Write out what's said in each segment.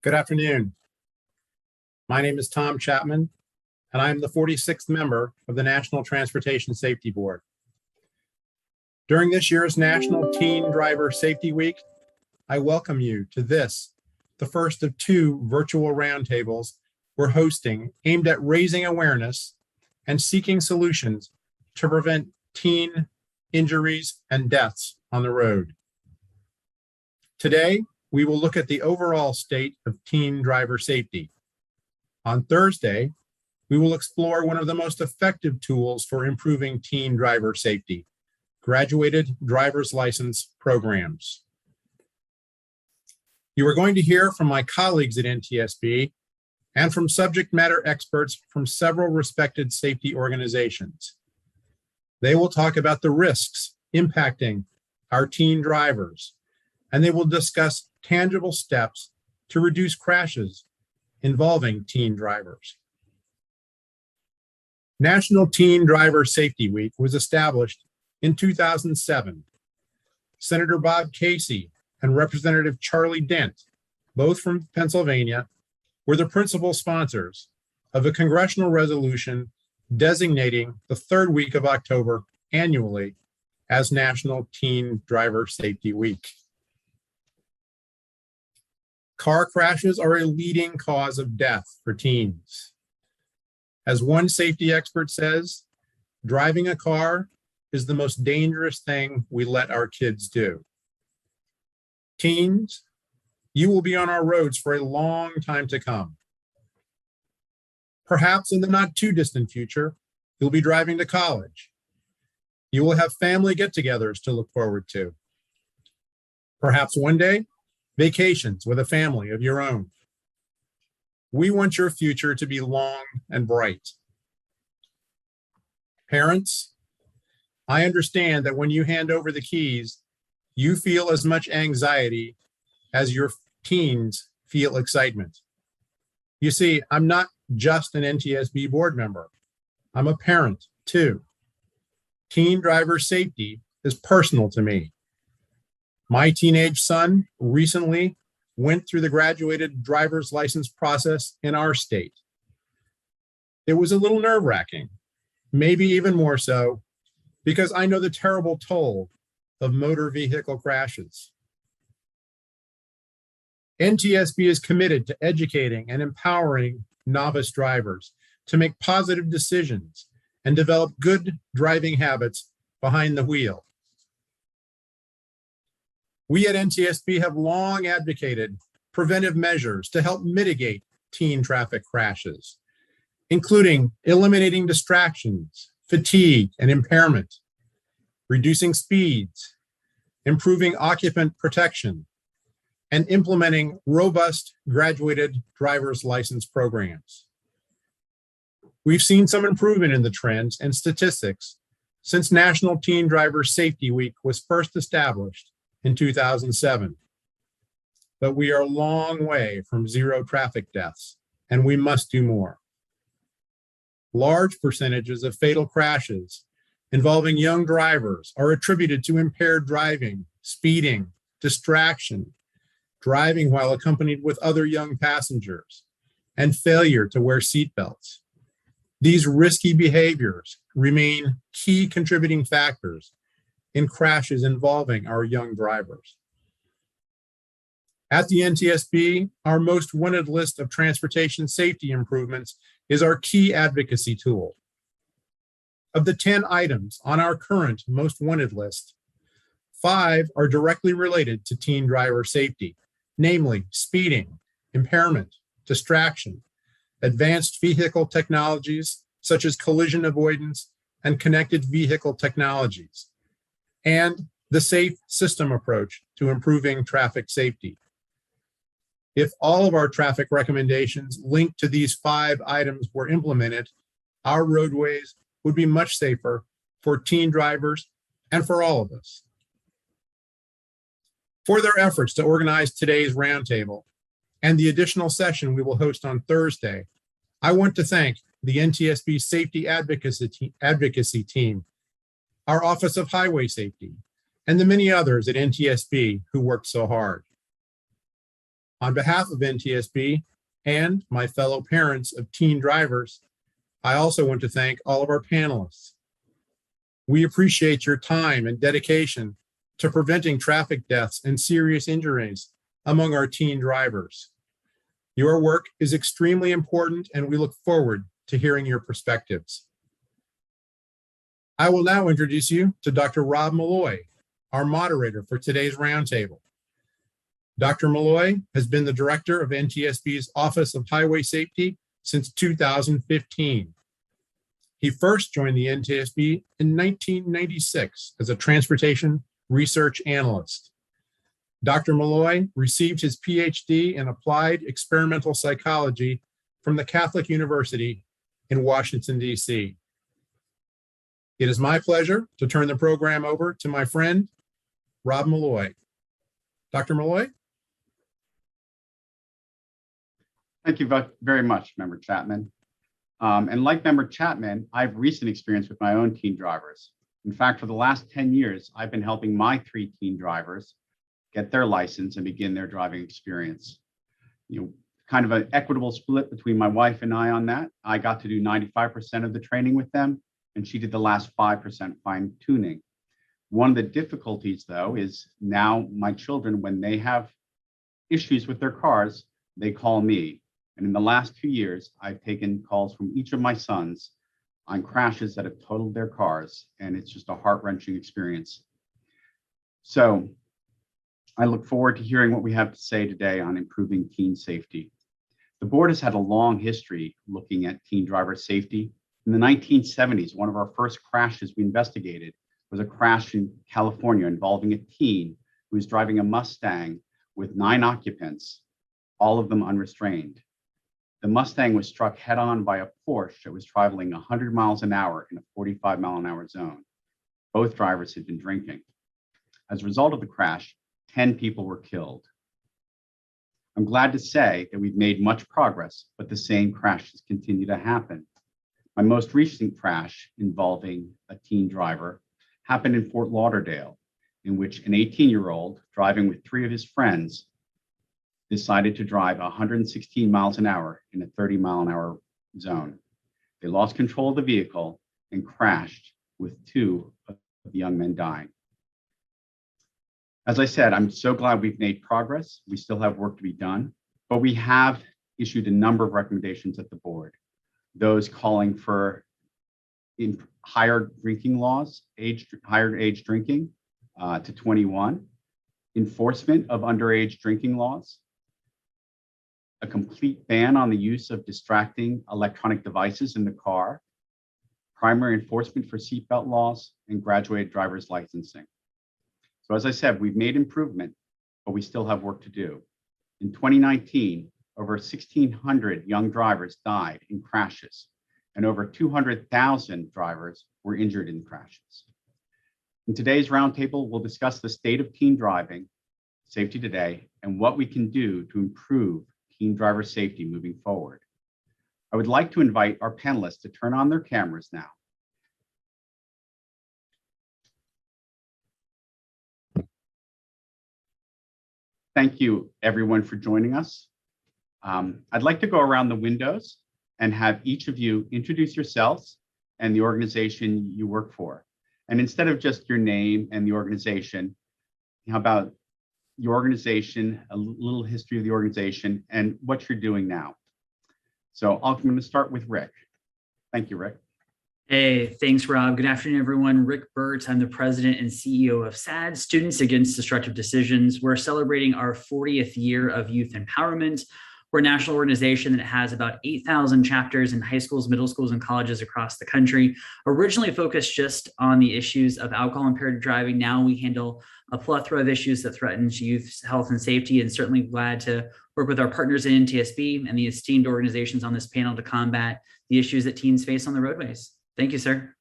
Good afternoon. My name is Tom Chapman, and I am the 46th member of the National Transportation Safety Board. During this year's National Teen Driver Safety Week, I welcome you to this, the first of two virtual roundtables we're hosting aimed at raising awareness and seeking solutions to prevent teen injuries and deaths on the road. Today, we will look at the overall state of teen driver safety. On Thursday, we will explore one of the most effective tools for improving teen driver safety, graduated driver's license programs. You are going to hear from my colleagues at NTSB and from subject matter experts from several respected safety organizations. They will talk about the risks impacting our teen drivers, and they will discuss tangible steps to reduce crashes involving teen drivers. National Teen Driver Safety Week was established in 2007. Senator Bob Casey and Representative Charlie Dent, both from Pennsylvania, were the principal sponsors of a congressional resolution designating the third week of October annually as National Teen Driver Safety Week. Car crashes are a leading cause of death for teens. As one safety expert says, driving a car is the most dangerous thing we let our kids do. Teens, you will be on our roads for a long time to come. Perhaps in the not too distant future, you'll be driving to college. You will have family get-togethers to look forward to. Perhaps one day, vacations with a family of your own. We want your future to be long and bright. Parents, I understand that when you hand over the keys, you feel as much anxiety as your teens feel excitement. You see, I'm not just an NTSB board member. I'm a parent too. Teen driver safety is personal to me. My teenage son recently went through the graduated driver's license process in our state. It was a little nerve-wracking, maybe even more so, because I know the terrible toll of motor vehicle crashes. NTSB is committed to educating and empowering novice drivers to make positive decisions and develop good driving habits behind the wheel. We at NTSB have long advocated preventive measures to help mitigate teen traffic crashes, including eliminating distractions, fatigue, and impairment, reducing speeds, improving occupant protection, and implementing robust graduated driver's license programs. We've seen some improvement in the trends and statistics since National Teen Driver Safety Week was first established in 2007. But we are a long way from zero traffic deaths, and we must do more. Large percentages of fatal crashes involving young drivers are attributed to impaired driving, speeding, distraction, driving while accompanied with other young passengers, and failure to wear seatbelts. These risky behaviors remain key contributing factors in crashes involving our young drivers. At the NTSB, our most wanted list of transportation safety improvements is our key advocacy tool. Of the 10 items on our current most wanted list, 5 are directly related to teen driver safety, namely speeding, impairment, distraction, advanced vehicle technologies such as collision avoidance and connected vehicle technologies, and the safe system approach to improving traffic safety. If all of our traffic recommendations linked to these 5 items were implemented, our roadways would be much safer for teen drivers and for all of us. For their efforts to organize today's roundtable and the additional session we will host on Thursday, I want to thank the NTSB Safety Advocacy Team, our Office of Highway Safety, and the many others at NTSB who worked so hard. On behalf of NTSB and my fellow parents of teen drivers, I also want to thank all of our panelists. We appreciate your time and dedication to preventing traffic deaths and serious injuries among our teen drivers. Your work is extremely important, and we look forward to hearing your perspectives. I will now introduce you to Dr. Rob Malloy, our moderator for today's roundtable. Dr. Malloy has been the director of NTSB's Office of Highway Safety since 2015. He first joined the NTSB in 1996 as a transportation research analyst. Dr. Malloy received his PhD in applied experimental psychology from the Catholic University in Washington, D.C. It is my pleasure to turn the program over to my friend, Rob Malloy. Dr. Malloy? Thank you very much, Member Chapman. And like Member Chapman, I have recent experience with my own teen drivers. In fact, for the last 10 years, I've been helping my 3 teen drivers get their license and begin their driving experience. Kind of an equitable split between my wife and I on that. I got to do 95% of the training with them, and she did the last 5% fine tuning. One of the difficulties, though, is now my children, when they have issues with their cars, they call me. And in the last 2 years, I've taken calls from each of my sons on crashes that have totaled their cars, and it's just a heart-wrenching experience. So I look forward to hearing what we have to say today on improving teen safety. The board has had a long history looking at teen driver safety. In the 1970s, one of our first crashes we investigated was a crash in California involving a teen who was driving a Mustang with 9 occupants, all of them unrestrained. The Mustang was struck head-on by a Porsche that was traveling 100 miles an hour in a 45-mile-an-hour zone. Both drivers had been drinking. As a result of the crash, 10 people were killed. I'm glad to say that we've made much progress, but the same crashes continue to happen. My most recent crash involving a teen driver happened in Fort Lauderdale, in which an 18-year-old driving with 3 of his friends decided to drive 116 miles an hour in a 30-mile-an-hour zone. They lost control of the vehicle and crashed, with 2 of the young men dying. As I said, I'm so glad we've made progress. We still have work to be done, but we have issued a number of recommendations at the board. Those calling for higher drinking laws, higher age drinking to 21, enforcement of underage drinking laws, a complete ban on the use of distracting electronic devices in the car, primary enforcement for seatbelt laws, and graduated driver's licensing. So as I said, we've made improvement, but we still have work to do. In 2019, over 1,600 young drivers died in crashes, and over 200,000 drivers were injured in crashes. In today's roundtable, we'll discuss the state of teen driving safety today and what we can do to improve teen driver safety moving forward. I would like to invite our panelists to turn on their cameras now. Thank you, everyone, for joining us. I'd like to go around the windows and have each of you introduce yourselves and the organization you work for. And instead of just your name and the organization, how about your organization, a little history of the organization, and what you're doing now. So I'm going to start with Rick. Thank you, Rick. Hey, thanks, Rob. Good afternoon, everyone. Rick Burt. I'm the president and CEO of SAD, Students Against Destructive Decisions. We're celebrating our 40th year of youth empowerment. We're a national organization that has about 8,000 chapters in high schools, middle schools, and colleges across the country. Originally focused just on the issues of alcohol-impaired driving. Now we handle a plethora of issues that threaten youth's health and safety, and certainly glad to work with our partners in NTSB and the esteemed organizations on this panel to combat the issues that teens face on the roadways. Thank you, sir.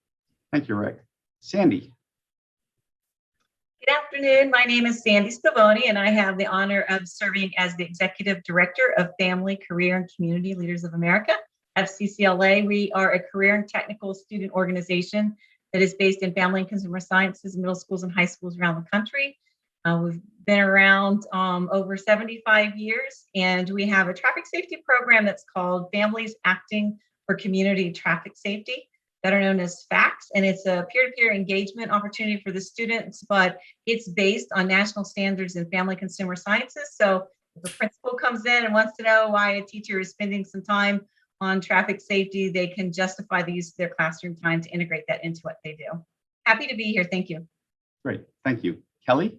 Thank you, Rick. Sandy. Good afternoon. My name is Sandy Scavone, and I have the honor of serving as the Executive Director of Family, Career, and Community Leaders of America, FCCLA. We are a career and technical student organization that is based in family and consumer sciences, middle schools and high schools around the country. We've been around over 75 years, and we have a traffic safety program that's called Families Acting for Community Traffic Safety, better known as FACTS, and it's a peer-to-peer engagement opportunity for the students, but it's based on national standards in family consumer sciences. So if a principal comes in and wants to know why a teacher is spending some time on traffic safety, they can justify the use of their classroom time to integrate that into what they do. Happy to be here. Thank you. Great. Thank you. Kelly?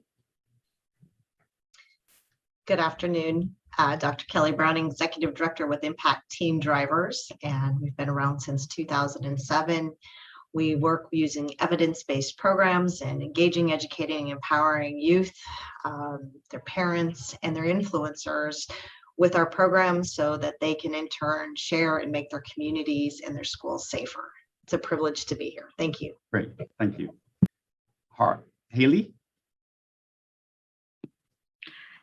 Good afternoon. Dr. Kelly Browning, Executive Director with Impact Team Drivers, and we've been around since 2007. We work using evidence-based programs and engaging, educating, empowering youth, their parents, and their influencers with our programs so that they can in turn share and make their communities and their schools safer. It's a privilege to be here. Thank you. Great. Thank you. Haley?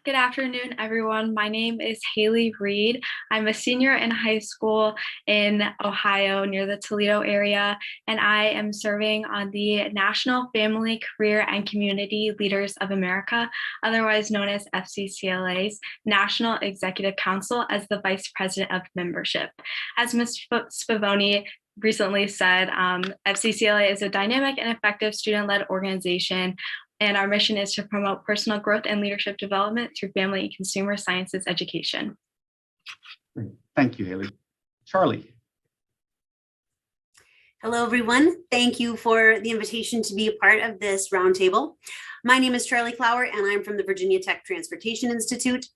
Good afternoon, everyone. My name is Haley Reed. I'm a senior in high school in Ohio near the Toledo area, and I am serving on the National Family, Career, and Community Leaders of America, otherwise known as FCCLA's National Executive Council, as the Vice President of Membership. As Ms. Spavoni recently said, FCCLA is a dynamic and effective student-led organization, and our mission is to promote personal growth and leadership development through family and consumer sciences education. Great. Thank you, Haley. Charlie? Hello, everyone. Thank you for the invitation to be a part of this roundtable. My name is Charlie Clower, and I'm from the Virginia Tech Transportation Institute.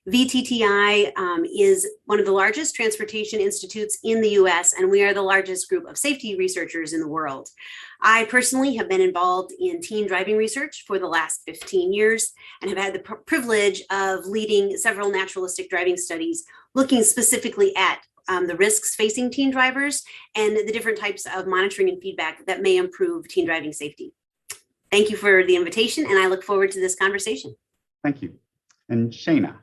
VTTI is one of the largest transportation institutes in the US, and we are the largest group of safety researchers in the world. I personally have been involved in teen driving research for the last 15 years and have had the privilege of leading several naturalistic driving studies looking specifically at the risks facing teen drivers and the different types of monitoring and feedback that may improve teen driving safety. Thank you for the invitation, and I look forward to this conversation. Thank you. And Shayna?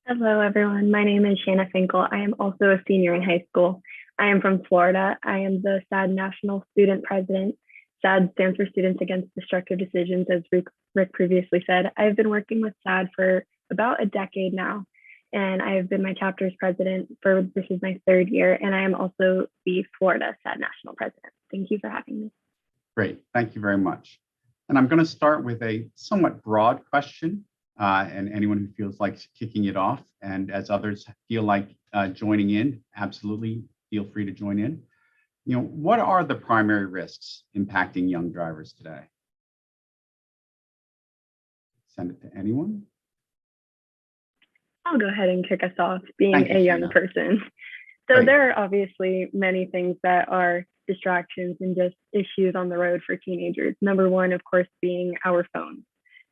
Hello, everyone. My name is Shanna Finkel. I am also a senior in high school. I am from Florida. I am the SAD National Student President. SAD stands for Students Against Destructive Decisions, as Rick previously said. I've been working with SAD for about a decade now, and I have been my chapter's president for, this is my 3rd year, and I am also the Florida SAD National President. Thank you for having me. Great. Thank you very much. And I'm going to start with a somewhat broad question, and anyone who feels like kicking it off, and as others feel like joining in, absolutely feel free to join in. You know, what are the primary risks impacting young drivers today? Send it to anyone. I'll go ahead and kick us off, being Thank you, a young Shayna. person. So Great. there are obviously many things that are distractions and just issues on the road for teenagers. Number one, of course, being our phones.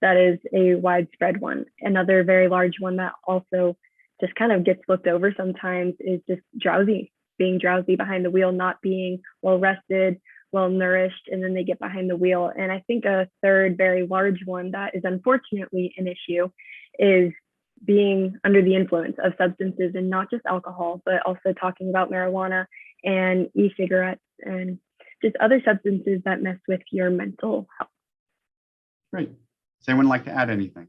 That is a widespread one. Another very large one that also just kind of gets looked over sometimes is just being drowsy behind the wheel, not being well rested, well nourished, and then they get behind the wheel. And I think a third very large one that is unfortunately an issue is being under the influence of substances, and not just alcohol, but also talking about marijuana and e-cigarettes and just other substances that mess with your mental health. Great. Does anyone like to add anything?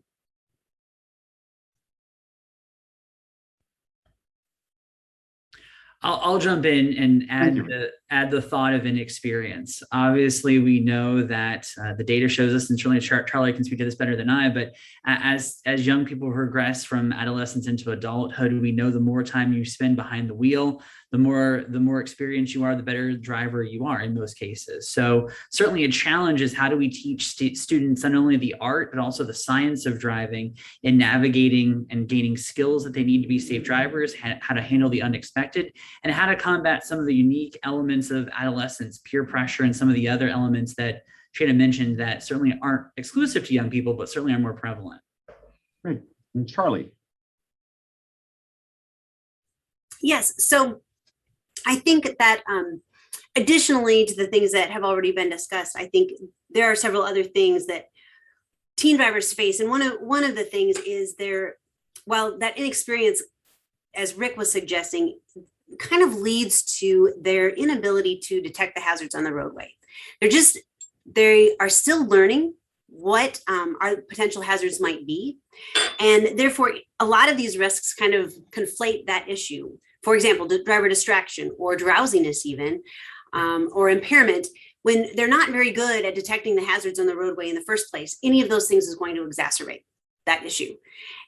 I'll jump in and add the thought of inexperience. Obviously, we know that the data shows us, and certainly Charlie can speak to this better than I, but as young people progress from adolescence into adulthood, we know the more time you spend behind the wheel, the more experienced you are, the better driver you are in most cases. So certainly a challenge is, how do we teach students not only the art, but also the science of driving and navigating and gaining skills that they need to be safe drivers, how to handle the unexpected, and how to combat some of the unique elements of adolescence, peer pressure, and some of the other elements that Shana mentioned that certainly aren't exclusive to young people, but certainly are more prevalent. Great. And Charlie? Yes, so I think that additionally to the things that have already been discussed, I think there are several other things that teen drivers face. And one of the things is while that inexperience, as Rick was suggesting, kind of leads to their inability to detect the hazards on the roadway. They are still learning what our potential hazards might be. And therefore, a lot of these risks kind of conflate that issue. For example, driver distraction or drowsiness even, or impairment. When they're not very good at detecting the hazards on the roadway in the first place, any of those things is going to exacerbate that issue.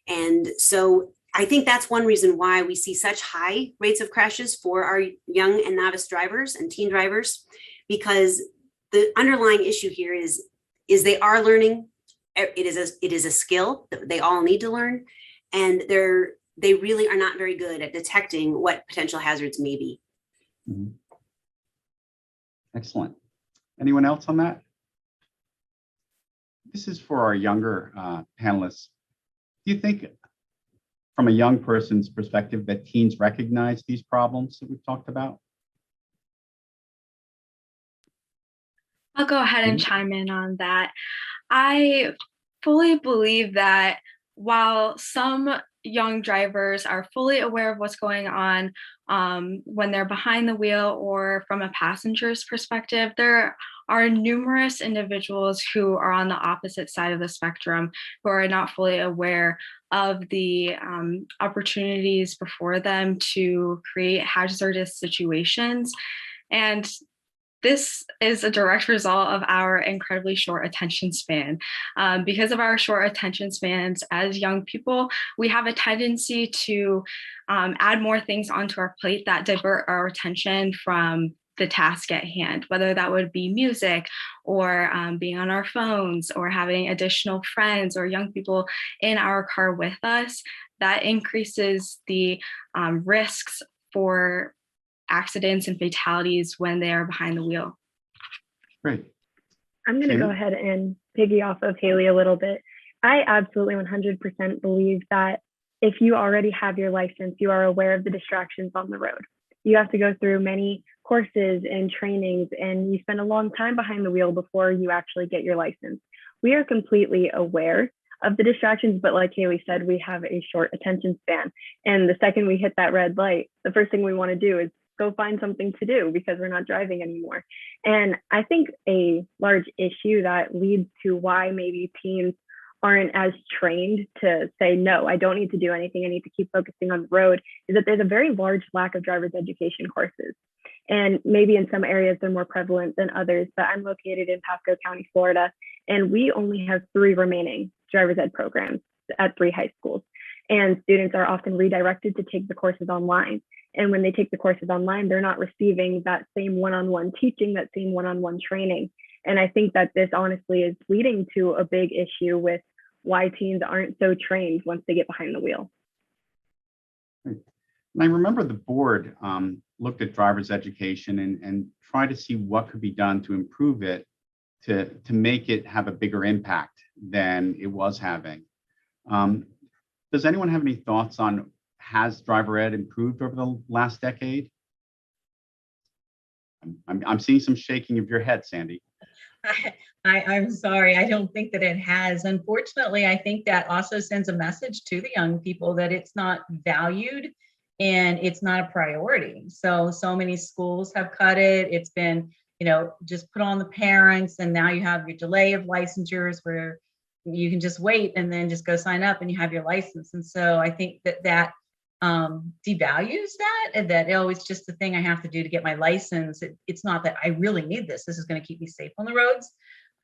And so I think that's one reason why we see such high rates of crashes for our young and novice drivers and teen drivers, because the underlying issue here is they are learning. It is a skill that they all need to learn, and they really are not very good at detecting what potential hazards may be. Mhm. Excellent. Anyone else on that? This is for our younger panelists. Do you think, from a young person's perspective, that teens recognize these problems that we've talked about? I'll go ahead and chime in on that. I fully believe that while some young drivers are fully aware of what's going on when they're behind the wheel or from a passenger's perspective, there are numerous individuals who are on the opposite side of the spectrum who are not fully aware of the opportunities before them to create hazardous situations. And this is a direct result of our incredibly short attention span. Because of our short attention spans as young people, we have a tendency to add more things onto our plate that divert our attention from the task at hand, whether that would be music or being on our phones or having additional friends or young people in our car with us. That increases the risks for accidents and fatalities when they are behind the wheel. Great. I'm going to go ahead and piggy off of Haley a little bit. I absolutely 100% believe that if you already have your license, you are aware of the distractions on the road. You have to go through many courses and trainings, and you spend a long time behind the wheel before you actually get your license. We are completely aware of the distractions, but like Haley said, we have a short attention span. And the second we hit that red light, the first thing we want to do is go find something to do because we're not driving anymore. And I think a large issue that leads to why maybe teens aren't as trained to say, no, I don't need to do anything, I need to keep focusing on the road, is that there's a very large lack of driver's education courses. And maybe in some areas they're more prevalent than others, but I'm located in Pasco County, Florida, and we only have 3 remaining driver's ed programs at 3 high schools. And students are often redirected to take the courses online. And when they take the courses online, they're not receiving that same one-on-one teaching, that same one-on-one training. And I think that this honestly is leading to a big issue with why teens aren't so trained once they get behind the wheel. And I remember the board looked at driver's education and tried to see what could be done to improve it, to make it have a bigger impact than it was having. Does anyone have any thoughts on, has driver ed improved over the last decade? I'm seeing some shaking of your head, Sandy. I'm sorry, I don't think that it has. Unfortunately, I think that also sends a message to the young people that it's not valued and it's not a priority. So many schools have cut it. It's been, just put on the parents, and now you have your delay of licensures where you can just wait and then just go sign up and you have your license. And so I think that devalues that, and that, oh, it's just the thing I have to do to get my license. It's not that I really need this. This is going to keep me safe on the roads.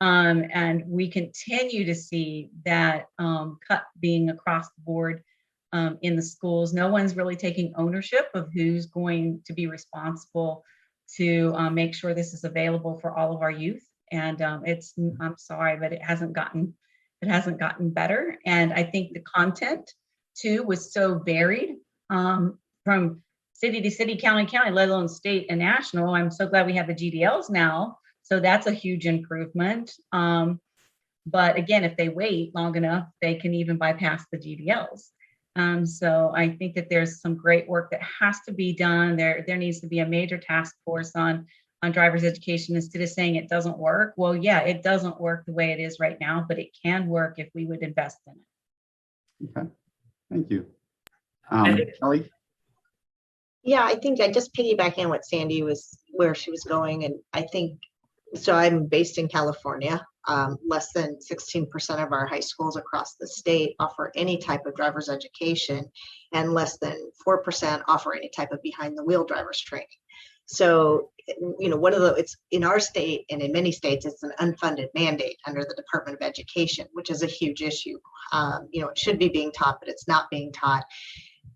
And we continue to see that cut being across the board in the schools. No one's really taking ownership of who's going to be responsible to make sure this is available for all of our youth. And I'm sorry, but it hasn't gotten better. And I think the content too was so varied from city to city, county to county, let alone state and national. I'm so glad we have the GDLs now. So that's a huge improvement. But again, if they wait long enough, they can even bypass the GDLs. So I think that there's some great work that has to be done. There needs to be a major task force on driver's education, instead of saying it doesn't work. Well, yeah, it doesn't work the way it is right now, but it can work if we would invest in it. Okay, thank you. Kelly? Yeah, I think I just piggyback in what Sandy where she was going. And I think, so I'm based in California, Less than 16% of our high schools across the state offer any type of driver's education, and less than 4% offer any type of behind the wheel driver's training. So, it's in our state and in many states, it's an unfunded mandate under the Department of Education, which is a huge issue. It should be being taught, but it's not being taught.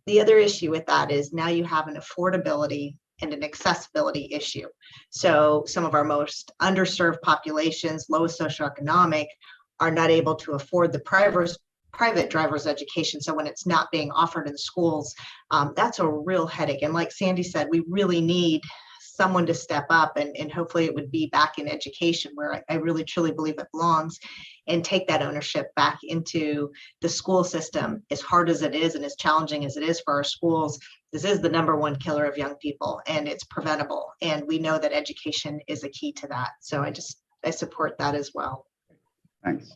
The other issue with that is now you have an affordability and an accessibility issue. So some of our most underserved populations, lowest socioeconomic, are not able to afford the private driver's education. So when it's not being offered in schools, that's a real headache. And like Sandy said, we really need someone to step up, and hopefully it would be back in education where I really truly believe it belongs, and take that ownership back into the school system. As hard as it is and as challenging as it is for our schools, this is the #1 killer of young people, and it's preventable. And we know that education is a key to that. So I support that as well. Thanks.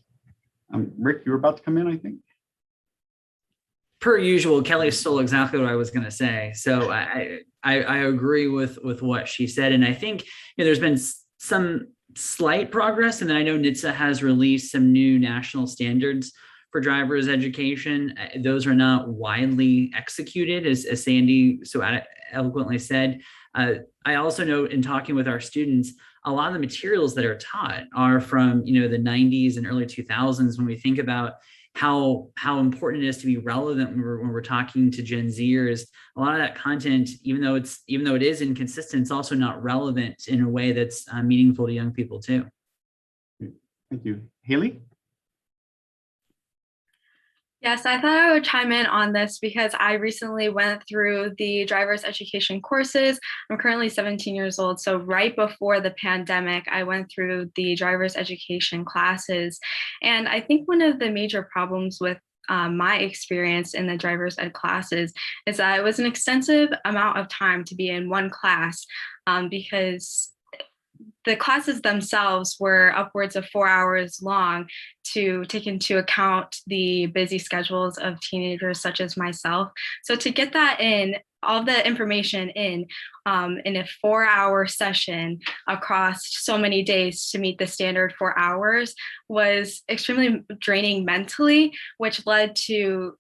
Rick, you were about to come in, I think. Per usual, Kelly stole exactly what I was going to say. So I agree with what she said. And I think there's been some slight progress. And then I know NHTSA has released some new national standards for driver's education. Those are not widely executed, as Sandy so eloquently said. I also know, in talking with our students, a lot of the materials that are taught are from the 90s and early 2000s. When we think about how important it is to be relevant when we're talking to Gen Zers, a lot of that content, even though it is inconsistent, it's also not relevant in a way that's meaningful to young people too. Thank you. Haley? Yes, I thought I would chime in on this because I recently went through the driver's education courses. I'm currently 17 years old. So right before the pandemic, I went through the driver's education classes. And I think one of the major problems with my experience in the driver's ed classes is that it was an extensive amount of time to be in one class because the classes themselves were upwards of 4 hours long to take into account the busy schedules of teenagers such as myself. So to get that in, all the information in a 4-hour session across so many days to meet the standard 4 hours was extremely draining mentally, which led to,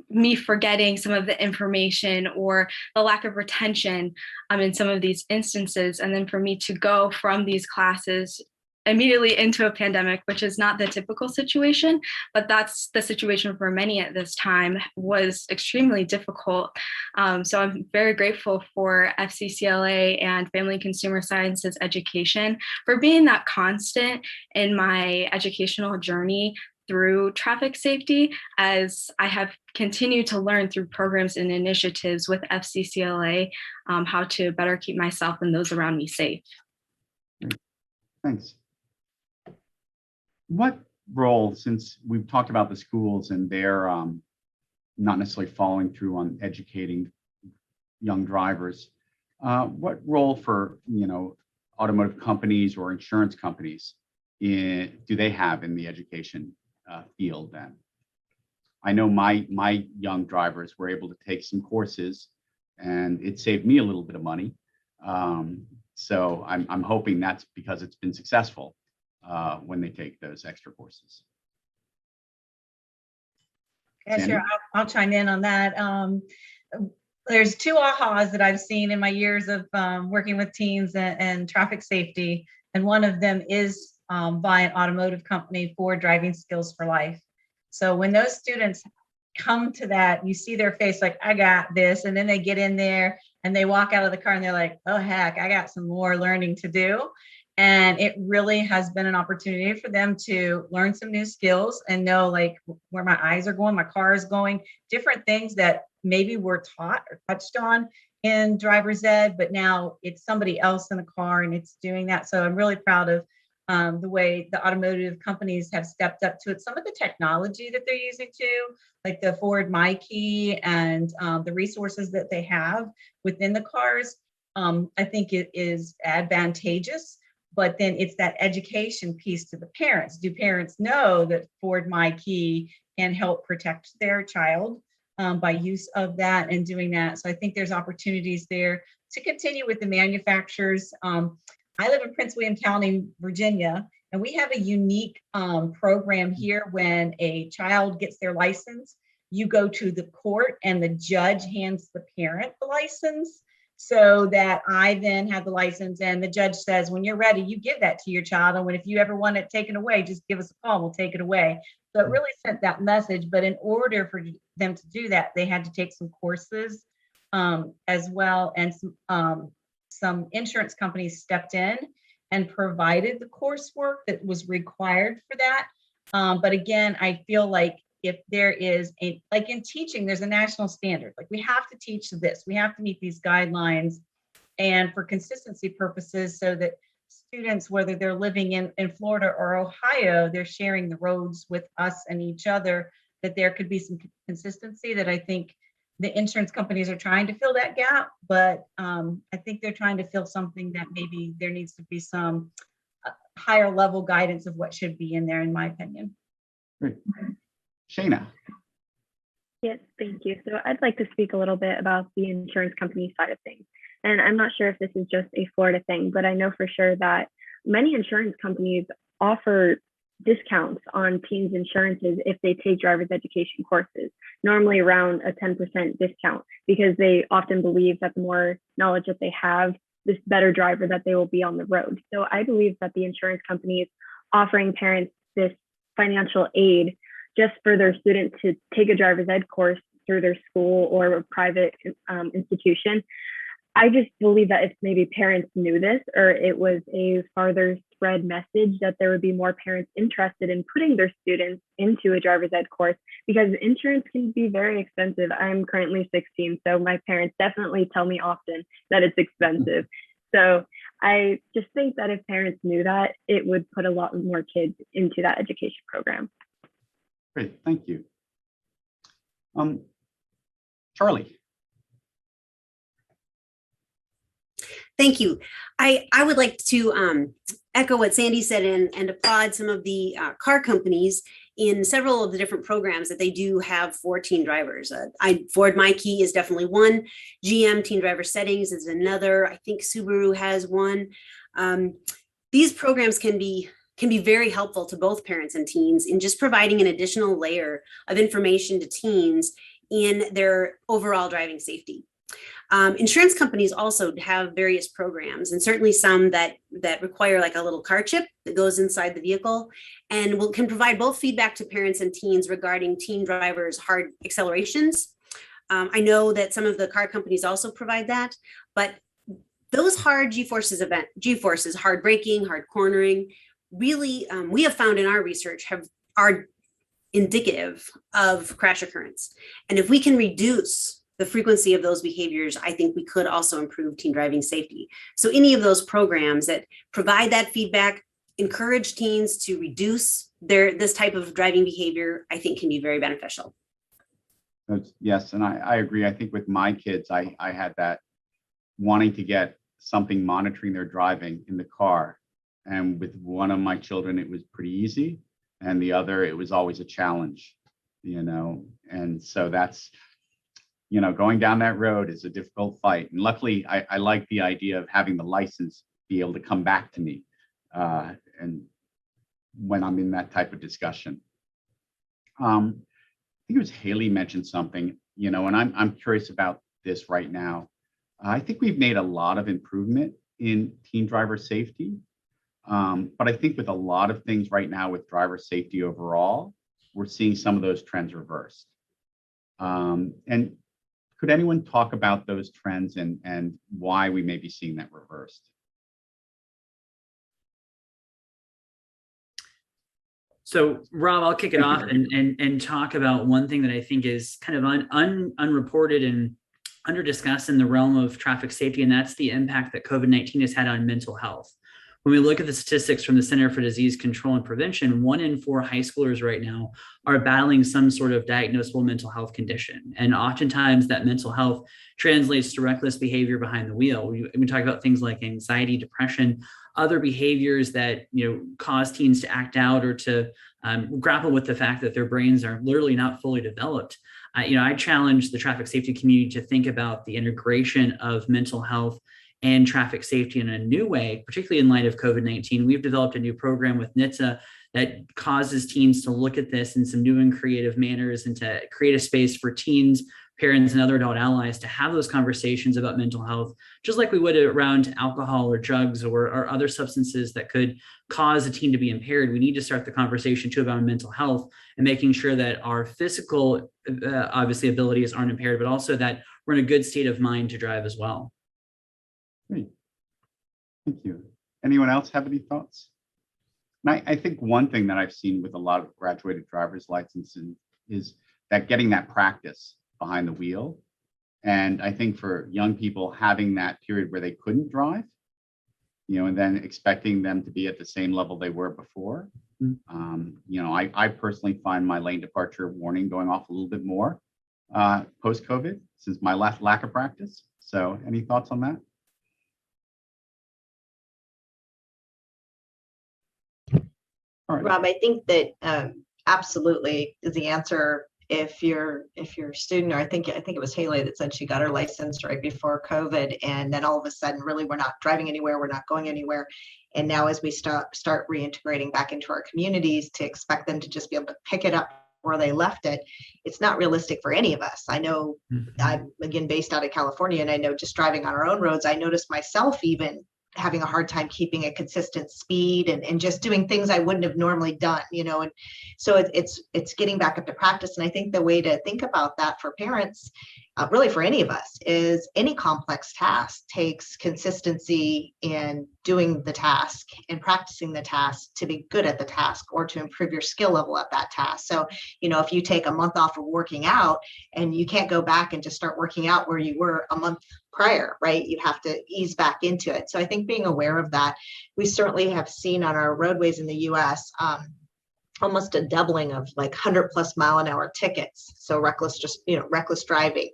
me forgetting some of the information or the lack of retention in some of these instances. And then for me to go from these classes immediately into a pandemic, which is not the typical situation, but that's the situation for many at this time, was extremely difficult. So I'm very grateful for FCCLA and Family and Consumer Sciences Education for being that constant in my educational journey through traffic safety, as I have continued to learn through programs and initiatives with FCCLA how to better keep myself and those around me safe. Thanks. What role, since we've talked about the schools and they're not necessarily following through on educating young drivers, what role for automotive companies or insurance companies do they have in the education field then? I know my young drivers were able to take some courses and it saved me a little bit of money. So I'm hoping that's because it's been successful when they take those extra courses. Yeah, sure. I'll chime in on that. There's 2 ahas that I've seen in my years of working with teens and traffic safety. And one of them is by an automotive company for driving skills for life. So when those students come to that, you see their face like, I got this. And then they get in there and they walk out of the car and they're like, oh, heck, I got some more learning to do. And it really has been an opportunity for them to learn some new skills and know like where my eyes are going, my car is going, different things that maybe were taught or touched on in driver's ed, but now it's somebody else in the car and it's doing that. So I'm really proud of the way the automotive companies have stepped up to it. Some of the technology that they're using too, like the Ford My Key and the resources that they have within the cars, I think it is advantageous. But then it's that education piece to the parents. Do parents know that Ford My Key can help protect their child by use of that and doing that? So I think there's opportunities there to continue with the manufacturers. I live in Prince William County, Virginia, and we have a unique program here. When a child gets their license, you go to the court and the judge hands the parent the license, so that I then have the license, and the judge says, when you're ready, you give that to your child. And if you ever want it taken away, just give us a call, we'll take it away. So it really sent that message. But in order for them to do that, they had to take some courses as well. And some insurance companies stepped in and provided the coursework that was required for that. But again, I feel like if there is like in teaching, there's a national standard. Like we have to teach this, we have to meet these guidelines, and for consistency purposes, so that students, whether they're living in Florida or Ohio, they're sharing the roads with us and each other, that there could be some consistency. That I think the insurance companies are trying to fill that gap, but I think they're trying to fill something that maybe there needs to be some higher level guidance of what should be in there, in my opinion. Great. Shayna. Yes, thank you. So I'd like to speak a little bit about the insurance company side of things. And I'm not sure if this is just a Florida thing, but I know for sure that many insurance companies offer discounts on teens' insurances if they take driver's education courses, normally around a 10% discount, because they often believe that the more knowledge that they have, this better driver that they will be on the road. So I believe that the insurance companies offering parents this financial aid just for their students to take a driver's ed course through their school or a private institution. I just believe that if maybe parents knew this, or it was a farther spread message, that there would be more parents interested in putting their students into a driver's ed course, because insurance can be very expensive. I'm currently 16, so my parents definitely tell me often that it's expensive. So I just think that if parents knew that, it would put a lot more kids into that education program. Great, thank you. Charlie. Thank you. I would like to echo what Sandy said and applaud some of the car companies in several of the different programs that they do have for teen drivers. Ford My Key is definitely one. GM Teen Driver Settings is another. I think Subaru has one. These programs can be very helpful to both parents and teens in just providing an additional layer of information to teens in their overall driving safety. Insurance companies also have various programs, and certainly some that require like a little car chip that goes inside the vehicle, and can provide both feedback to parents and teens regarding teen drivers' hard accelerations. I know that some of the car companies also provide that, but those hard G-forces, hard braking, hard cornering, really, we have found in our research are indicative of crash occurrence. And if we can reduce the frequency of those behaviors, I think we could also improve teen driving safety. So any of those programs that provide that feedback, encourage teens to reduce this type of driving behavior, I think can be very beneficial. Yes, and I agree. I think with my kids, I had that wanting to get something monitoring their driving in the car. And with one of my children, it was pretty easy. And the other, it was always a challenge, and so that's, going down that road is a difficult fight. And luckily, I like the idea of having the license be able to come back to me and when I'm in that type of discussion. I think it was Haley mentioned something, and I'm curious about this right now. I think we've made a lot of improvement in teen driver safety. But I think with a lot of things right now with driver safety overall, we're seeing some of those trends reversed. And could anyone talk about those trends and why we may be seeing that reversed? So Rob, I'll kick it off and talk about one thing that I think is kind of unreported and under-discussed in the realm of traffic safety, and that's the impact that COVID-19 has had on mental health. When we look at the statistics from the Center for Disease Control and Prevention, 1 in 4 high schoolers right now are battling some sort of diagnosable mental health condition. And oftentimes that mental health translates to reckless behavior behind the wheel. We talk about things like anxiety, depression, other behaviors that cause teens to act out or to grapple with the fact that their brains are literally not fully developed. I challenge the traffic safety community to think about the integration of mental health and traffic safety in a new way, particularly in light of COVID-19. We've developed a new program with NHTSA that causes teens to look at this in some new and creative manners and to create a space for teens, parents, and other adult allies to have those conversations about mental health, just like we would around alcohol or drugs or other substances that could cause a teen to be impaired. We need to start the conversation too about mental health and making sure that our physical, obviously, abilities aren't impaired, but also that we're in a good state of mind to drive as well. Great. Thank you. Anyone else have any thoughts? And I think one thing that I've seen with a lot of graduated driver's licenses is that getting that practice behind the wheel. And I think for young people, having that period where they couldn't drive, and then expecting them to be at the same level they were before. I personally find my lane departure warning going off a little bit more post-COVID since my lack of practice. So any thoughts on that? All right. Rob, I think that absolutely is the answer. If you're a student, or I think it was Haley that said she got her license right before COVID, and then all of a sudden, really, we're not driving anywhere, we're not going anywhere. And now, as we start reintegrating back into our communities, to expect them to just be able to pick it up where they left it, it's not realistic for any of us. I know I'm again based out of California, and I know just driving on our own roads, I noticed myself even having a hard time keeping a consistent speed and just doing things I wouldn't have normally done, and so it's getting back up to practice. And I think the way to think about that for parents, really for any of us, is any complex task takes consistency in doing the task and practicing the task to be good at the task or to improve your skill level at that task. So, if you take a month off of working out and you can't go back and just start working out where you were a month prior, right? You have to ease back into it. So I think being aware of that, we certainly have seen on our roadways in the US, almost a doubling of like 100+ mile an hour tickets. So reckless driving.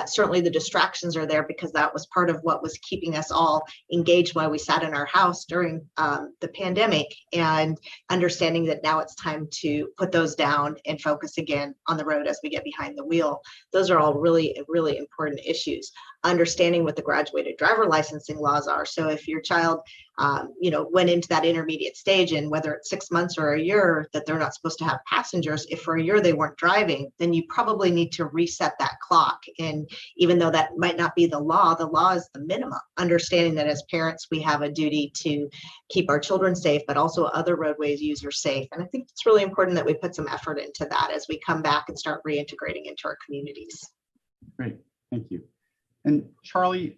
Certainly the distractions are there because that was part of what was keeping us all engaged while we sat in our house during the pandemic, and understanding that now it's time to put those down and focus again on the road as we get behind the wheel. Those are all really, really important issues. Understanding what the graduated driver licensing laws are. So if your child, went into that intermediate stage, and whether it's 6 months or a year that they're not supposed to have passengers, if for a year they weren't driving, then you probably need to reset that clock. And even though that might not be the law is the minimum. Understanding that as parents, we have a duty to keep our children safe, but also other roadways users safe. And I think it's really important that we put some effort into that as we come back and start reintegrating into our communities. Great, thank you. And Charlie,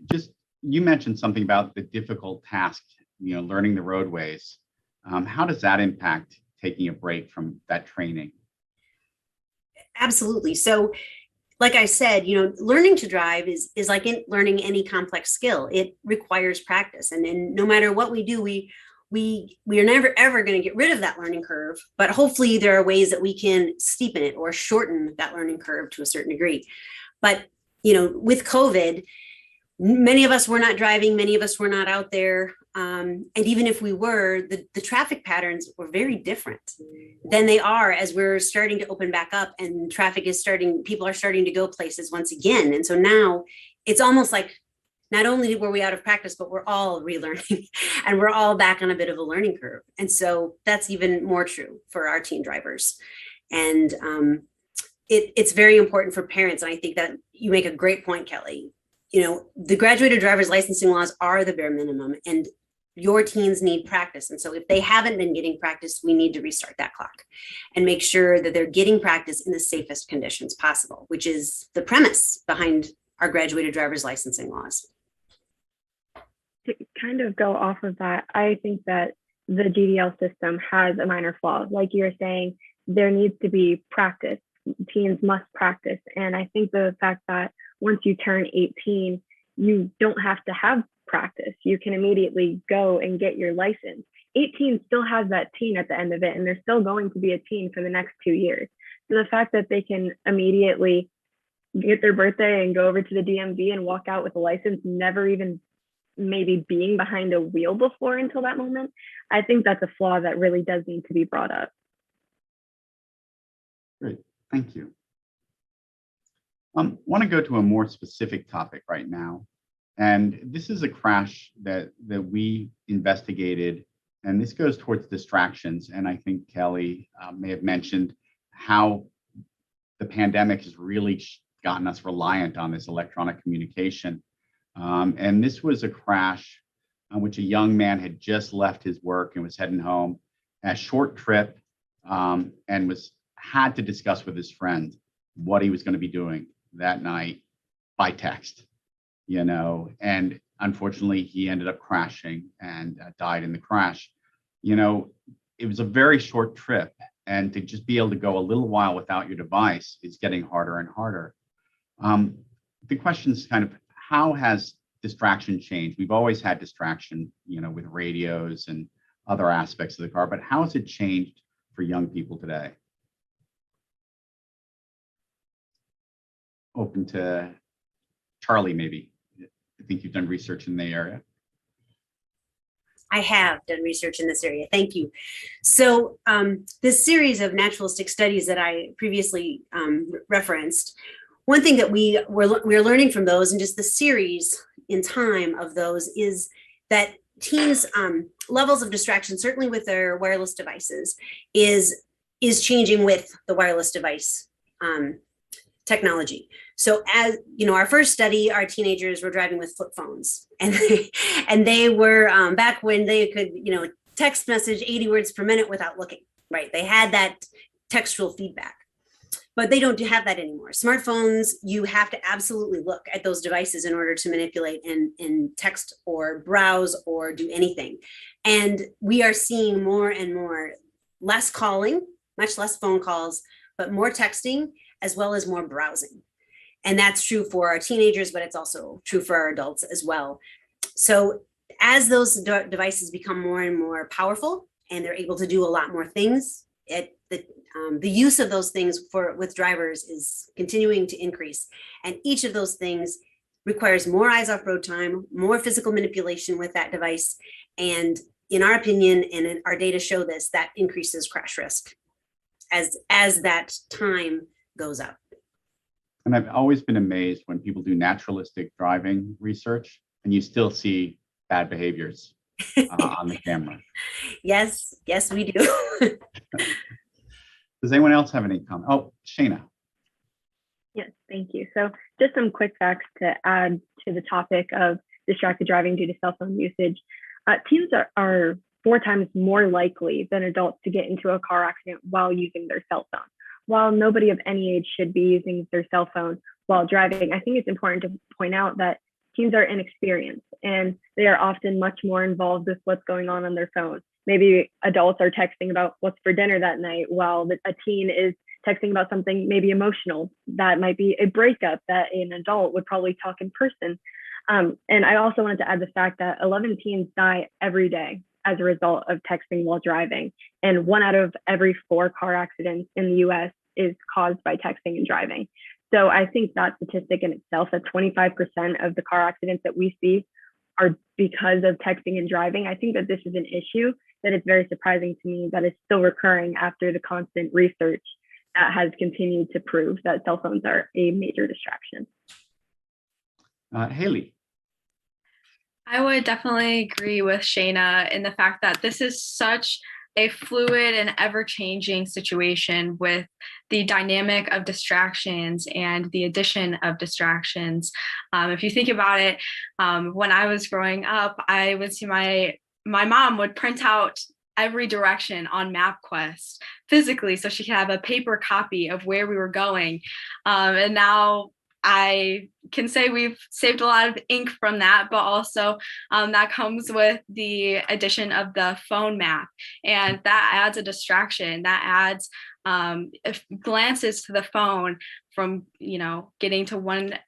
you mentioned something about the difficult task, learning the roadways. How does that impact taking a break from that training? Absolutely. So, like I said, learning to drive is like learning any complex skill. It requires practice, and then no matter what we do, we are never ever going to get rid of that learning curve. But hopefully, there are ways that we can steepen it or shorten that learning curve to a certain degree. But with COVID, many of us were not driving, many of us were not out there. And even if we were, the traffic patterns were very different than they are as we're starting to open back up and people are starting to go places once again. And so now it's almost like not only were we out of practice, but we're all relearning and we're all back on a bit of a learning curve. And so that's even more true for our teen drivers. And it's very important for parents. And I think that you make a great point, Kelly. The graduated driver's licensing laws are the bare minimum, and your teens need practice. And so if they haven't been getting practice, we need to restart that clock and make sure that they're getting practice in the safest conditions possible, which is the premise behind our graduated driver's licensing laws. To kind of go off of that, I think that the GDL system has a minor flaw. Like you were saying, there needs to be practice. Teens must practice. And I think the fact that once you turn 18, you don't have to have practice. You can immediately go and get your license. 18 still has that teen at the end of it, and they're still going to be a teen for the next 2 years. So the fact that they can immediately get their birthday and go over to the DMV and walk out with a license, never even maybe being behind a wheel before until that moment, I think that's a flaw that really does need to be brought up. Great, thank you. Want to go to a more specific topic right now. And this is a crash that we investigated, and this goes towards distractions. And I think Kelly may have mentioned how the pandemic has really gotten us reliant on this electronic communication. And this was a crash on which a young man had just left his work and was heading home, a short trip, and had to discuss with his friend what he was going to be doing that night by text, and unfortunately he ended up crashing and died in the crash. It was a very short trip, and to just be able to go a little while without your device is getting harder and harder. The question is kind of, how has distraction changed? We've always had distraction, with radios and other aspects of the car, but how has it changed for young people today? Open to Charlie, maybe. I think you've done research in the area. I have done research in this area. Thank you. So this series of naturalistic studies that I previously referenced, one thing that we're learning from those, and just the series in time of those, is that teens' levels of distraction, certainly with their wireless devices, is changing with the wireless device technology. So as our first study, our teenagers were driving with flip phones, and they were back when they could, text message 80 words per minute without looking, right? They had that textual feedback, but they don't have that anymore. Smartphones, you have to absolutely look at those devices in order to manipulate and text or browse or do anything. And we are seeing more and more less calling, much less phone calls, but more texting, as well as more browsing. And that's true for our teenagers, but it's also true for our adults as well. So as those devices become more and more powerful and they're able to do a lot more things, the use of those things with drivers is continuing to increase. And each of those things requires more eyes off road time, more physical manipulation with that device. And in our opinion, and in our data show this, that increases crash risk as that time goes up. And I've always been amazed when people do naturalistic driving research and you still see bad behaviors on the camera. Yes, we do. Does anyone else have any comment? Oh, Shayna. Yes, thank you. So just some quick facts to add to the topic of distracted driving due to cell phone usage. Teens are 4 times more likely than adults to get into a car accident while using their cell phone. While nobody of any age should be using their cell phone while driving, I think it's important to point out that teens are inexperienced and they are often much more involved with what's going on their phone. Maybe adults are texting about what's for dinner that night, while a teen is texting about something maybe emotional. That might be a breakup that an adult would probably talk in person. And I also wanted to add the fact that 11 teens die every day as a result of texting while driving. And 1 out of every 4 car accidents in the US is caused by texting and driving. So I think that statistic in itself, that 25% of the car accidents that we see are because of texting and driving. I think that this is an issue that is very surprising to me that is still recurring after the constant research that has continued to prove that cell phones are a major distraction. Haley. I would definitely agree with Shayna in the fact that this is such a fluid and ever-changing situation with the dynamic of distractions and the addition of distractions. If you think about it, when I was growing up, I would see my mom would print out every direction on MapQuest physically so she could have a paper copy of where we were going. And now I can say we've saved a lot of ink from that, but also that comes with the addition of the phone map, and that adds a distraction. That adds glances to the phone from getting to one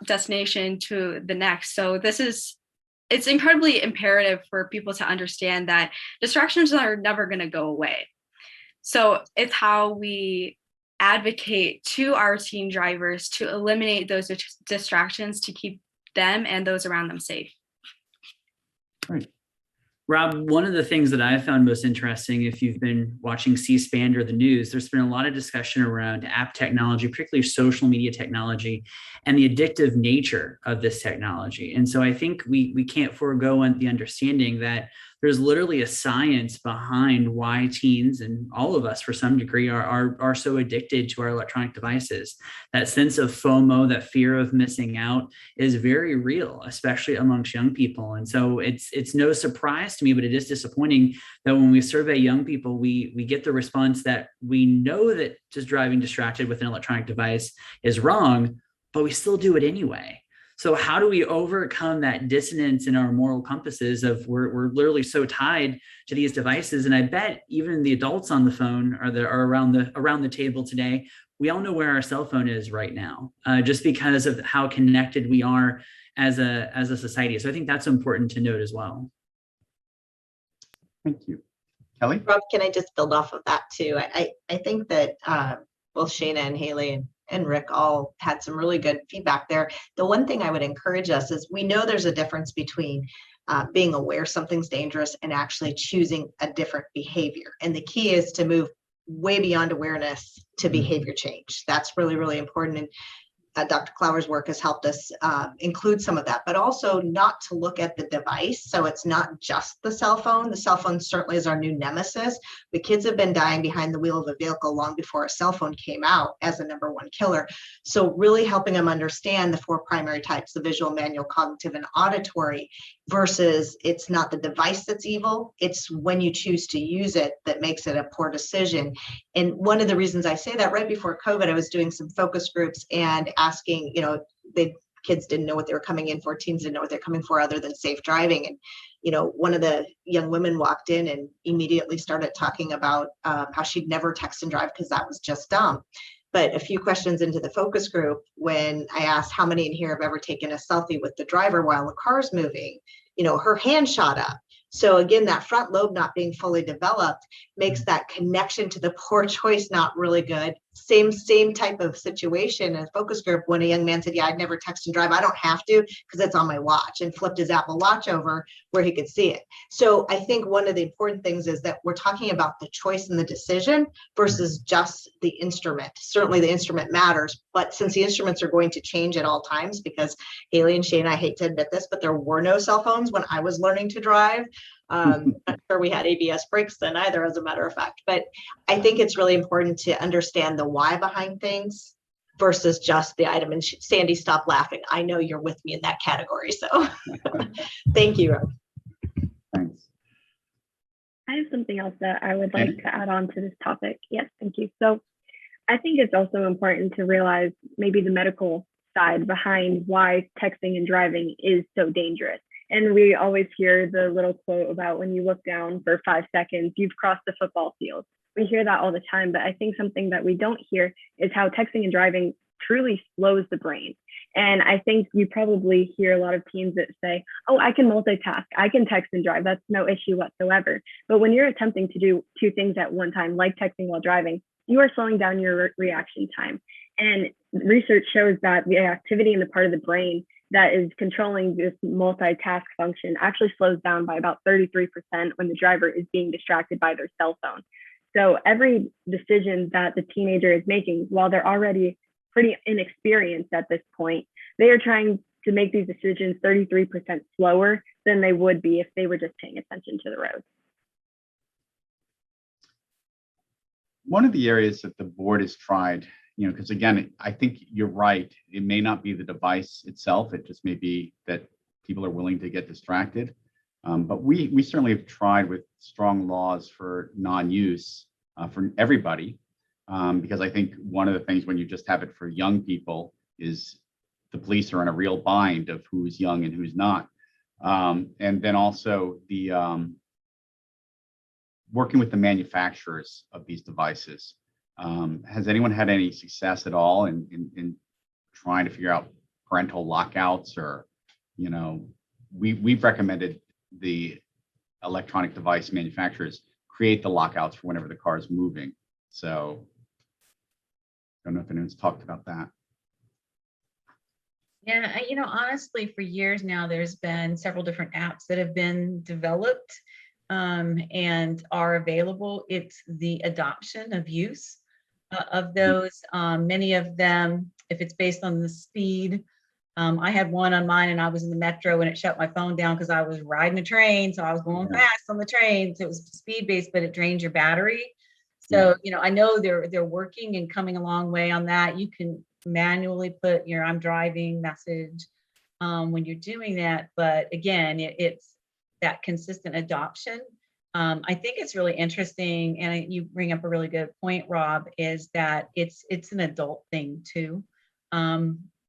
destination to the next. So it's incredibly imperative for people to understand that distractions are never going to go away. So it's how we advocate to our teen drivers to eliminate those distractions to keep them and those around them safe. Great. Rob, one of the things that I found most interesting, if you've been watching C-SPAN or the news, there's been a lot of discussion around app technology, particularly social media technology, and the addictive nature of this technology. And so I think we can't forego the understanding that there's literally a science behind why teens, and all of us for some degree, are so addicted to our electronic devices. That sense of FOMO, that fear of missing out, is very real, especially amongst young people. And so it's no surprise to me, but it is disappointing that when we survey young people, we get the response that we know that just driving distracted with an electronic device is wrong, but we still do it anyway. So how do we overcome that dissonance in our moral compasses of we're literally so tied to these devices? And I bet even the adults on the phone are around the table today, we all know where our cell phone is right now, just because of how connected we are as a society. So I think that's important to note as well. Thank you. Kelly? Rob, can I just build off of that too? I think that both Shana and Haley and Rick all had some really good feedback there. The one thing I would encourage us is, we know there's a difference between being aware something's dangerous and actually choosing a different behavior. And the key is to move way beyond awareness to behavior change. That's really, really important. And Dr. Clower's work has helped us include some of that, but also not to look at the device. So it's not just the cell phone. The cell phone certainly is our new nemesis, but kids have been dying behind the wheel of a vehicle long before a cell phone came out as a #1 killer. So really helping them understand the 4 primary types: the visual, manual, cognitive, and auditory, versus it's not the device that's evil. It's when you choose to use it that makes it a poor decision. And one of the reasons I say that, right before COVID, I was doing some focus groups and asking, kids didn't know what they were coming in for, teens didn't know what they're coming for other than safe driving. And, one of the young women walked in and immediately started talking about how she'd never text and drive because that was just dumb. But a few questions into the focus group, when I asked how many in here have ever taken a selfie with the driver while the car's moving, her hand shot up. So again, that front lobe not being fully developed makes that connection to the poor choice not really good. Same type of situation as focus group, when a young man said, yeah, I'd never text and drive. I don't have to because it's on my watch, and flipped his Apple Watch over where he could see it. So I think one of the important things is that we're talking about the choice and the decision versus just the instrument. Certainly the instrument matters, but since the instruments are going to change at all times, because Haley and Shane, I hate to admit this, but there were no cell phones when I was learning to drive. I'm not sure we had ABS brakes then either, as a matter of fact. But I think it's really important to understand the why behind things versus just the item. And Sandy, stop laughing. I know you're with me in that category. So thank you, Rob. Thanks. I have something else that I would like to add on to this topic. Yes, thank you. So I think it's also important to realize maybe the medical side behind why texting and driving is so dangerous. And we always hear the little quote about when you look down for 5 seconds, you've crossed the football field. We hear that all the time, but I think something that we don't hear is how texting and driving truly slows the brain. And I think you probably hear a lot of teens that say, oh, I can multitask, I can text and drive, that's no issue whatsoever. But when you're attempting to do 2 things at one time, like texting while driving, you are slowing down your reaction time. And research shows that the activity in the part of the brain that is controlling this multitask function actually slows down by about 33% when the driver is being distracted by their cell phone. So every decision that the teenager is making, while they're already pretty inexperienced at this point, they are trying to make these decisions 33% slower than they would be if they were just paying attention to the road. One of the areas that the board has tried, because again, I think you're right. It may not be the device itself. It just may be that people are willing to get distracted. But we certainly have tried with strong laws for non-use for everybody, because I think one of the things when you just have it for young people is the police are in a real bind of who's young and who's not. And then also the working with the manufacturers of these devices. Has anyone had any success at all in trying to figure out parental lockouts, or, we've recommended the electronic device manufacturers create the lockouts for whenever the car is moving. So I don't know if anyone's talked about that. Yeah, honestly, for years now, there's been several different apps that have been developed and are available. It's the adoption of use of those. Many of them, if it's based on the speed, I had one on mine and I was in the metro and it shut my phone down because I was riding a train. So I was going fast on the train. So it was speed based, but it drains your battery. So, I know they're working and coming a long way on that. You can manually put your I'm driving message when you're doing that. But again, it's that consistent adoption. I think it's really interesting, and you bring up a really good point, Rob, is that it's an adult thing too.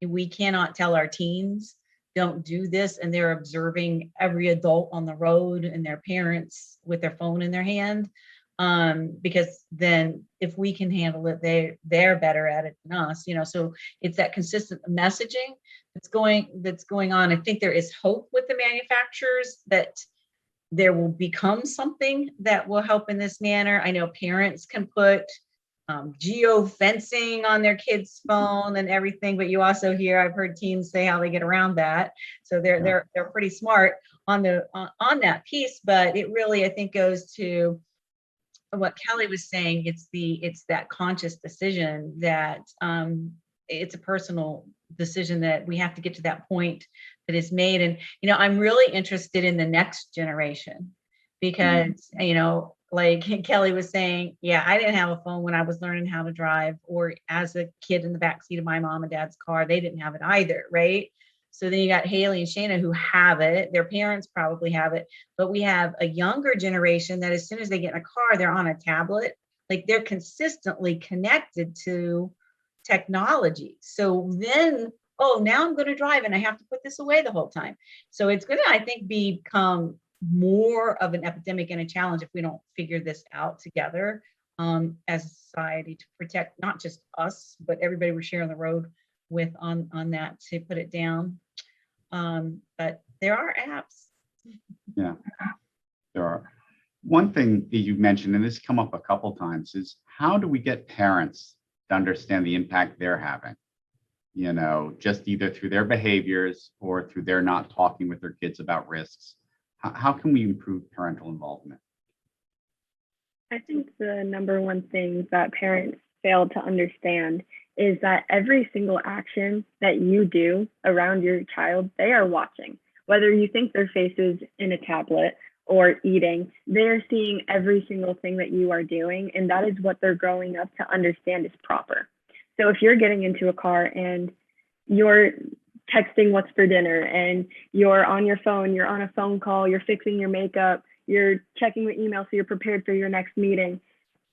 We cannot tell our teens don't do this, and they're observing every adult on the road and their parents with their phone in their hand. Because then if we can handle it, they're better at it than us, so it's that consistent messaging that's going on. I think there is hope with the manufacturers that there will become something that will help in this manner. I know parents can put geo fencing on their kids' phone and everything, but you also hear, I've heard teens say how they get around that. So they're pretty smart on that piece, but it really, I think, goes to what Kelly was saying. It's that conscious decision that it's a personal decision that we have to get to that point that is made. And, I'm really interested in the next generation because, like Kelly was saying, I didn't have a phone when I was learning how to drive, or as a kid in the backseat of my mom and dad's car, they didn't have it either, right? So then you got Haley and Shayna who have it. Their parents probably have it, but we have a younger generation that as soon as they get in a car, they're on a tablet. Like they're consistently connected to technology. So then, now I'm going to drive and I have to put this away the whole time. So it's going to, I think, become more of an epidemic and a challenge if we don't figure this out together as a society to protect not just us, but everybody we're sharing the road with on that, to put it down. But there are apps. Yeah, there are. One thing that you mentioned, and this come up a couple times, is how do we get parents to understand the impact they're having? Just either through their behaviors or through their not talking with their kids about risks. How can we improve parental involvement? I think the number one thing that parents fail to understand is that every single action that you do around your child, they are watching. Whether you think their face is in a tablet or eating, they're seeing every single thing that you are doing, and that is what they're growing up to understand is proper. So if you're getting into a car and you're texting what's for dinner and you're on your phone, you're on a phone call, you're fixing your makeup, you're checking the email so you're prepared for your next meeting,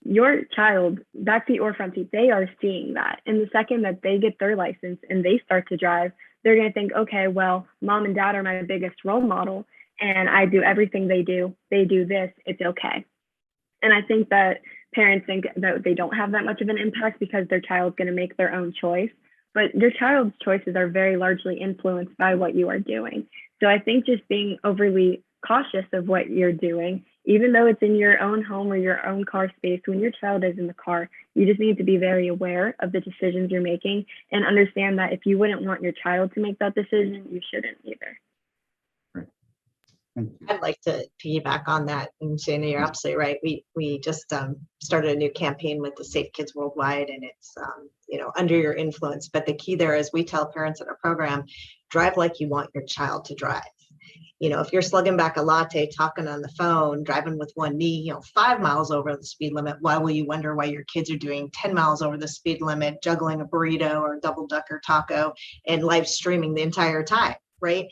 your child, backseat or front seat, they are seeing that. And the second that they get their license and they start to drive, they're going to think, okay, well, mom and dad are my biggest role model and I do everything they do. They do this, it's okay. And I think that parents think that they don't have that much of an impact because their child's going to make their own choice. But your child's choices are very largely influenced by what you are doing. So I think just being overly cautious of what you're doing, even though it's in your own home or your own car space, when your child is in the car, you just need to be very aware of the decisions you're making and understand that if you wouldn't want your child to make that decision, you shouldn't either. I'd like to piggyback on that, and Shana, you're absolutely right. We just started a new campaign with the Safe Kids Worldwide, and it's under your influence. But the key there is we tell parents in our program, drive like you want your child to drive. If you're slugging back a latte, talking on the phone, driving with one knee, 5 miles over the speed limit, why will you wonder why your kids are doing 10 miles over the speed limit, juggling a burrito or a double ducker taco and live streaming the entire time, right?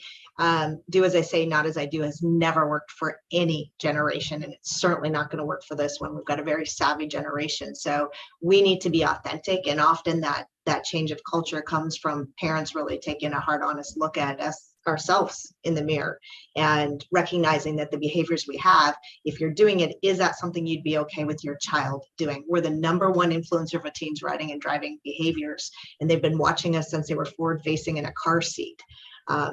Do as I say, not as I do has never worked for any generation. And it's certainly not going to work for this one. We've got a very savvy generation. So we need to be authentic. And often that change of culture comes from parents really taking a hard, honest look at us ourselves in the mirror and recognizing that the behaviors we have, if you're doing it, is that something you'd be okay with your child doing? We're the number one influencer for teens riding and driving behaviors. And they've been watching us since they were forward facing in a car seat.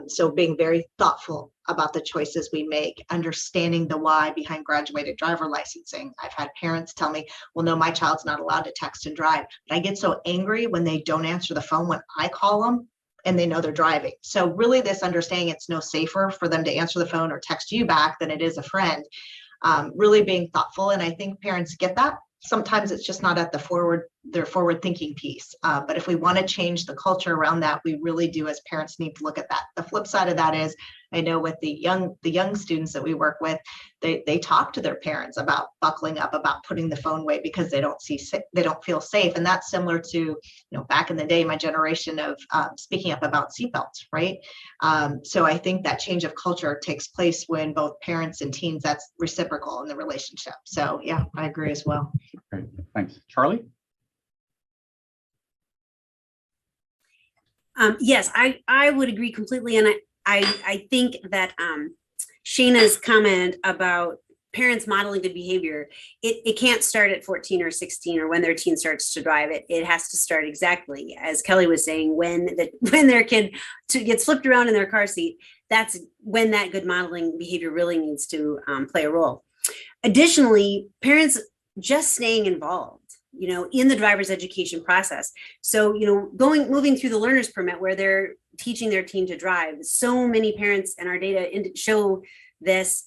So being very thoughtful about the choices we make, understanding the why behind graduated driver licensing. I've had parents tell me, well, no, my child's not allowed to text and drive. But I get so angry when they don't answer the phone when I call them and they know they're driving. So really this understanding it's no safer for them to answer the phone or text you back than it is a friend. really being thoughtful. And I think parents get that. Sometimes it's just not at their forward thinking piece. But if we want to change the culture around that, we really do as parents need to look at that. The flip side of that is, I know with the young students that we work with, they talk to their parents about buckling up, about putting the phone away because they don't feel safe. And that's similar to, back in the day, my generation of speaking up about seatbelts, right? So I think that change of culture takes place when both parents and teens, that's reciprocal in the relationship. So yeah, I agree as well. Great, thanks. Charlie? Yes, I would agree completely. And I think that Shayna's comment about parents modeling good behavior, it can't start at 14 or 16 or when their teen starts to drive it. It has to start exactly, as Kelly was saying, when their kid gets flipped around in their car seat. That's when that good modeling behavior really needs to play a role. Additionally, parents just staying involved, in the driver's education process. So, moving through the learner's permit where they're teaching their teen to drive. So many parents, and our data show this,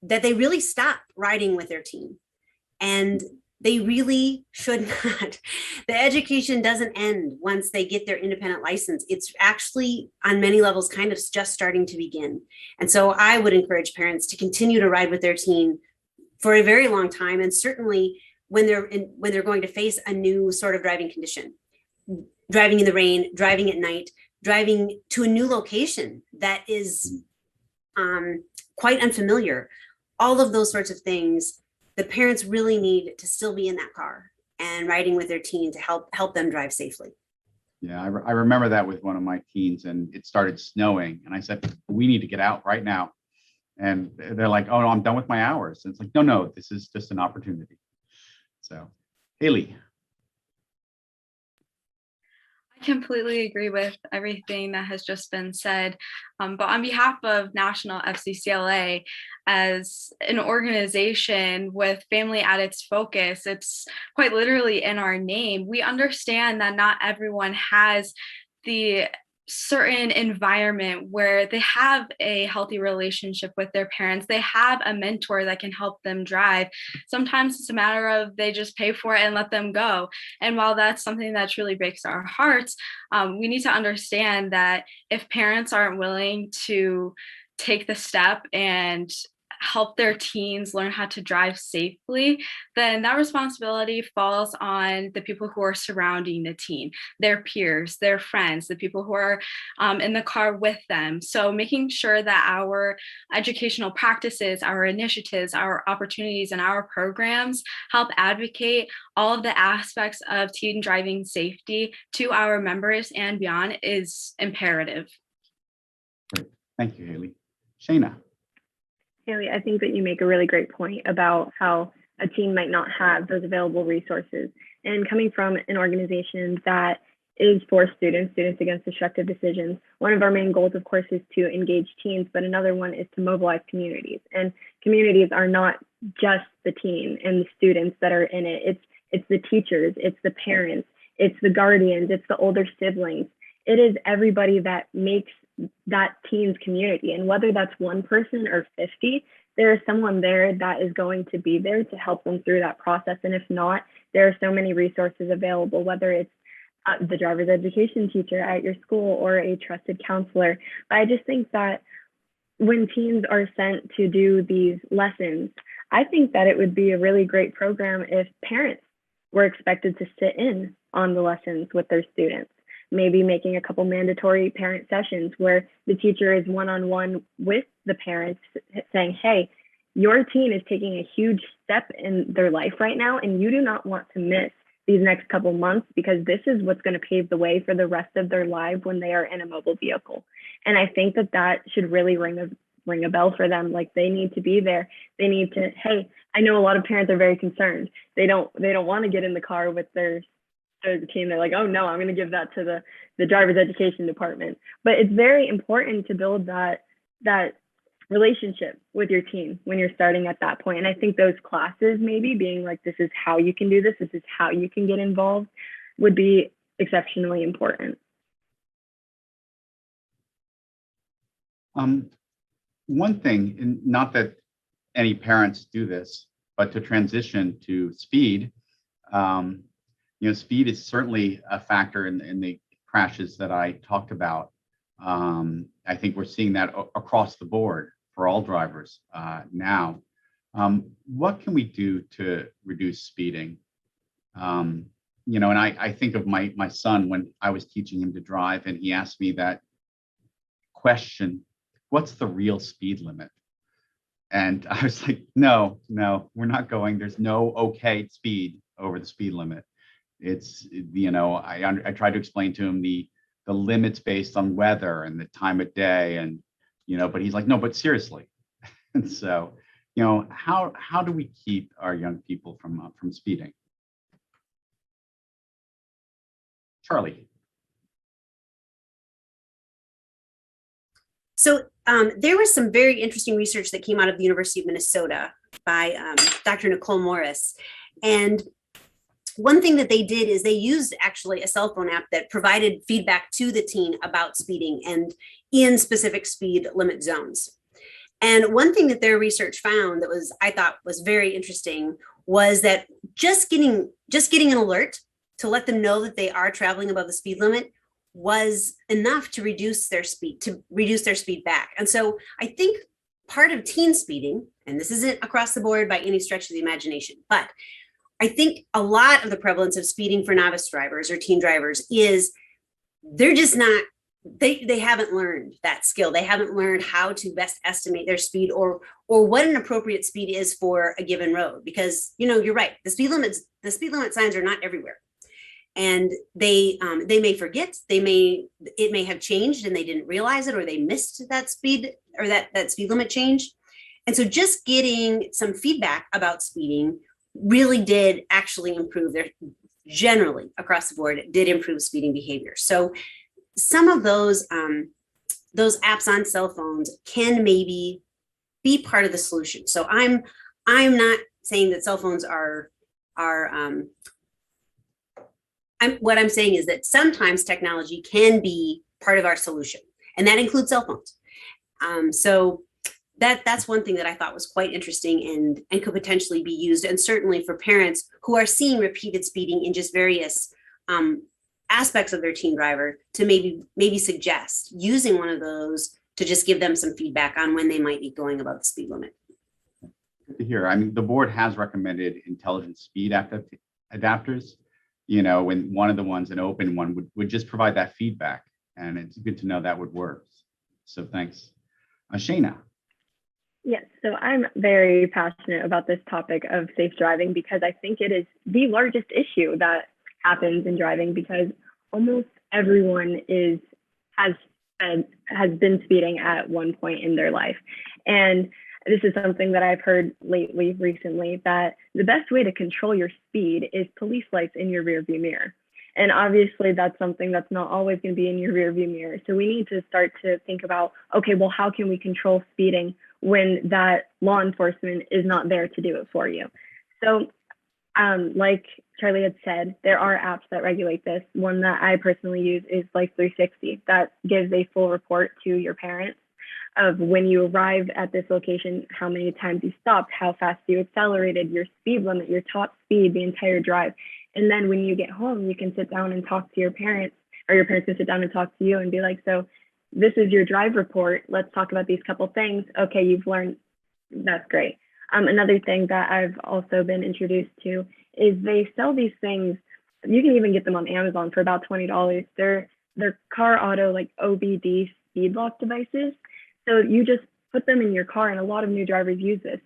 that they really stop riding with their teen, and they really should not. The education doesn't end once they get their independent license. It's actually on many levels kind of just starting to begin. And so I would encourage parents to continue to ride with their teen for a very long time, and certainly when they're going to face a new sort of driving condition, driving in the rain, driving at night, driving to a new location that is quite unfamiliar. All of those sorts of things, the parents really need to still be in that car and riding with their teen to help them drive safely. Yeah, I remember that with one of my teens, and it started snowing, and I said, we need to get out right now. And they're like, oh, no, I'm done with my hours. And it's like, no, this is just an opportunity. So, Haley. I completely agree with everything that has just been said. But on behalf of National FCCLA, as an organization with family at its focus, it's quite literally in our name. We understand that not everyone has the certain environment where they have a healthy relationship with their parents. They have a mentor that can help them drive. Sometimes it's a matter of they just pay for it and let them go. And while that's something that truly breaks our hearts, we need to understand that if parents aren't willing to take the step and help their teens learn how to drive safely, then that responsibility falls on the people who are surrounding the teen, their peers, their friends, the people who are in the car with them. So making sure that our educational practices, our initiatives, our opportunities, and our programs help advocate all of the aspects of teen driving safety to our members and beyond is imperative. Great. Thank you, Haley. Shayna. Haley, I think that you make a really great point about how a teen might not have those available resources. And coming from an organization that is for students against destructive decisions, one of our main goals, of course, is to engage teens, but another one is to mobilize communities. And communities are not just the teen and the students that are in it. It's the teachers, it's the parents, it's the guardians, it's the older siblings. It is everybody that makes that teen's community. And whether that's one person or 50, there is someone there that is going to be there to help them through that process. And if not, there are so many resources available, whether it's the driver's education teacher at your school or a trusted counselor. But I just think that when teens are sent to do these lessons, I think that it would be a really great program if parents were expected to sit in on the lessons with their students. Maybe making a couple mandatory parent sessions where the teacher is one-on-one with the parents saying, hey, your teen is taking a huge step in their life right now, and you do not want to miss these next couple months because this is what's going to pave the way for the rest of their lives when they are in a mobile vehicle. And I think that that should really ring a bell for them. Like, they need to be there. They need to, hey, I know a lot of parents are very concerned. They don't want to get in the car with their team. They're like, oh no, I'm going to give that to the driver's education department. But it's very important to build that relationship with your team when you're starting at that point. And I think those classes, maybe being like, this is how you can do this is how you can get involved, would be exceptionally important. One thing, and not that any parents do this, but to transition to speed, speed is certainly a factor in the crashes that I talked about. I think we're seeing that across the board for all drivers now. What can we do to reduce speeding? And I think of my son when I was teaching him to drive, and he asked me that question, what's the real speed limit? And I was like, no, we're not going. There's no okay speed over the speed limit. It's, I tried to explain to him the limits based on weather and the time of day, and, but he's like, no, but seriously. And so, how do we keep our young people from speeding? Charlie. So there was some very interesting research that came out of the University of Minnesota by Dr. Nicole Morris. And one thing that they did is they used actually a cell phone app that provided feedback to the teen about speeding and in specific speed limit zones. And one thing that their research found that I thought was very interesting was that just getting an alert to let them know that they are traveling above the speed limit was enough to reduce their speed back. And so I think part of teen speeding, and this isn't across the board by any stretch of the imagination, but I think a lot of the prevalence of speeding for novice drivers or teen drivers is they're just not, they haven't learned that skill. They haven't learned how to best estimate their speed or what an appropriate speed is for a given road. Because, you're right, the speed limit signs are not everywhere. And they may forget, it may have changed and they didn't realize it, or they missed that speed or that speed limit change. And so just getting some feedback about speeding really did actually improve generally across the board, it did improve speeding behavior. So some of those apps on cell phones can maybe be part of the solution. So I'm not saying that cell phones are what I'm saying is that sometimes technology can be part of our solution, and that includes cell phones. So that's one thing that I thought was quite interesting and could potentially be used, and certainly for parents who are seeing repeated speeding in just various aspects of their teen driver, to maybe suggest using one of those to just give them some feedback on when they might be going above the speed limit. Good to hear. I mean, the board has recommended intelligent speed adapters. When one of the ones, an open one, would just provide that feedback, and it's good to know that would work. So thanks. Shayna. Yes, so I'm very passionate about this topic of safe driving because I think it is the largest issue that happens in driving, because almost everyone has been speeding at one point in their life. And this is something that I've heard recently, that the best way to control your speed is police lights in your rearview mirror. And obviously that's something that's not always going to be in your rearview mirror. So we need to start to think about, okay, well, how can we control speeding when that law enforcement is not there to do it for you? So like Charlie had said, there are apps that regulate this. One that I personally use is Life 360 that gives a full report to your parents of when you arrived at this location, how many times you stopped, how fast you accelerated, your speed limit, your top speed, the entire drive. And then when you get home, you can sit down and talk to your parents, or your parents can sit down and talk to you and be like, so this is your drive report. Let's talk about these couple things. Okay, you've learned. That's great. Another thing that I've also been introduced to is they sell these things. You can even get them on Amazon for about $20. They're car auto, like OBD speed lock devices. So you just put them in your car, and a lot of new drivers use this.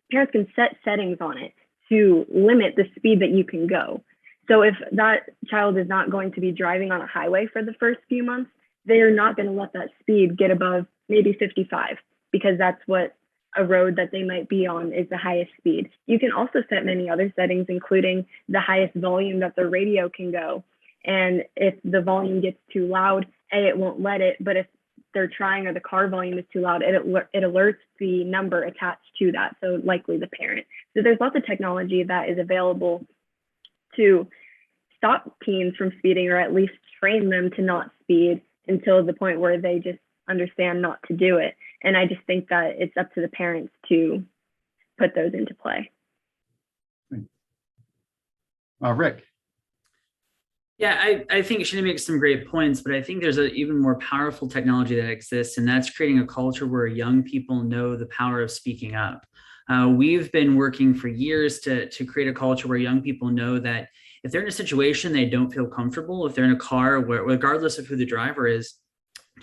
Parents can set settings on it to limit the speed that you can go. So if that child is not going to be driving on a highway for the first few months, they're not going to let that speed get above maybe 55, because that's what a road that they might be on is the highest speed. You can also set many other settings, including the highest volume that the radio can go. And if the volume gets too loud, it won't let it, but if they're trying or the car volume is too loud, it alerts the number attached to that, so likely the parent. So there's lots of technology that is available to stop teens from speeding, or at least train them to not speed until the point where they just understand not to do it. And I just think that it's up to the parents to put those into play. Rick. Yeah, I think she makes some great points, but I think there's an even more powerful technology that exists, and that's creating a culture where young people know the power of speaking up. We've been working for years to create a culture where young people know that if they're in a situation they don't feel comfortable, if they're in a car, where, regardless of who the driver is,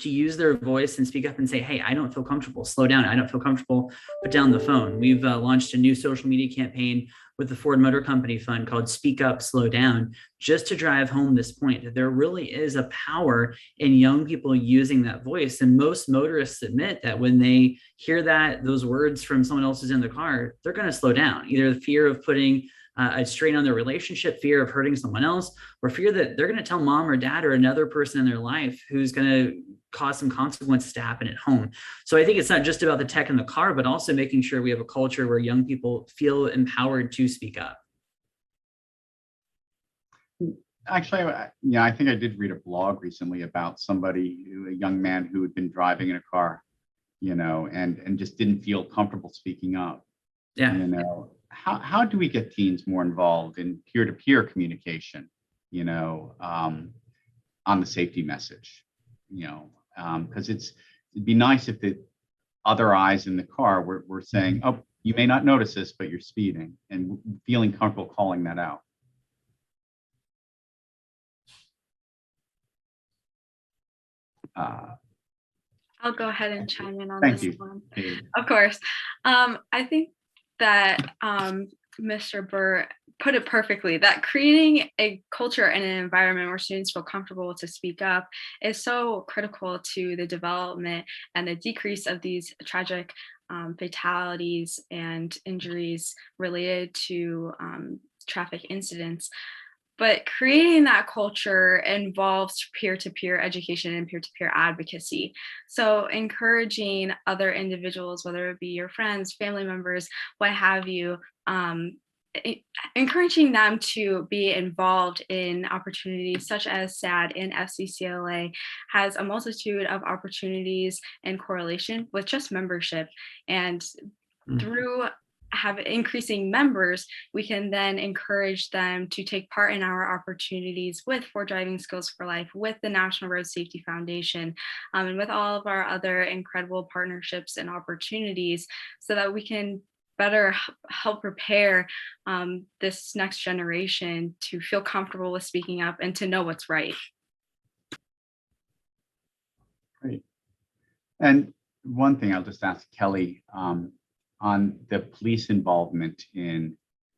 to use their voice and speak up and say, hey, I don't feel comfortable, slow down, I don't feel comfortable, put down the phone. We've launched a new social media campaign with the Ford Motor Company Fund called Speak Up, Slow Down, just to drive home this point that there really is a power in young people using that voice. And most motorists admit that when they hear those words from someone else who's in the car, they're going to slow down, either the fear of putting a strain on their relationship, fear of hurting someone else, or fear that they're going to tell mom or dad or another person in their life who's going to cause some consequences to happen at home. So I think it's not just about the tech in the car, but also making sure we have a culture where young people feel empowered to speak up. Actually, I think I did read a blog recently about a young man who had been driving in a car, and just didn't feel comfortable speaking up. Yeah. How do we get teens more involved in peer-to-peer communication, on the safety message, because it'd be nice if the other eyes in the car were saying, oh, you may not notice this, but you're speeding, and feeling comfortable calling that out. I'll go ahead and chime in on Thank this you. one. Hey. Of course. I think that Mr. Burr put it perfectly, that creating a culture and an environment where students feel comfortable to speak up is so critical to the development and the decrease of these tragic fatalities and injuries related to traffic incidents. But creating that culture involves peer-to-peer education and peer-to-peer advocacy. So encouraging other individuals, whether it be your friends, family members, what have you, encouraging them to be involved in opportunities such as SAD and FCCLA has a multitude of opportunities in correlation with just membership. And through increasing members, we can then encourage them to take part in our opportunities with Ford Driving Skills for Life, with the National Road Safety Foundation, and with all of our other incredible partnerships and opportunities, so that we can better help prepare this next generation to feel comfortable with speaking up and to know what's right. Great. And one thing I'll just ask Kelly, on the police involvement in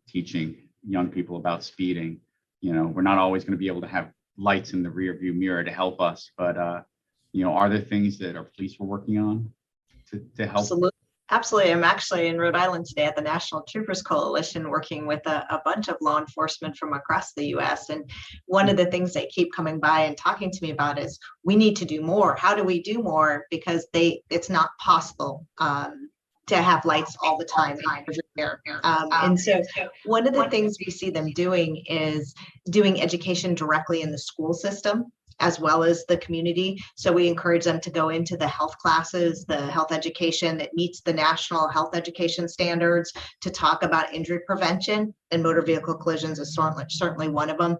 teaching young people about speeding. We're not always going to be able to have lights in the rear view mirror to help us, but are there things that our police were working on to help? Absolutely. I'm actually in Rhode Island today at the National Troopers Coalition, working with a bunch of law enforcement from across the US. And one of the things they keep coming by and talking to me about is, we need to do more. How do we do more? Because it's not possible to have lights all the time. And so one of the things we see them doing is doing education directly in the school system, as well as the community. So we encourage them to go into the health classes, the health education that meets the national health education standards, to talk about injury prevention, and motor vehicle collisions is certainly one of them.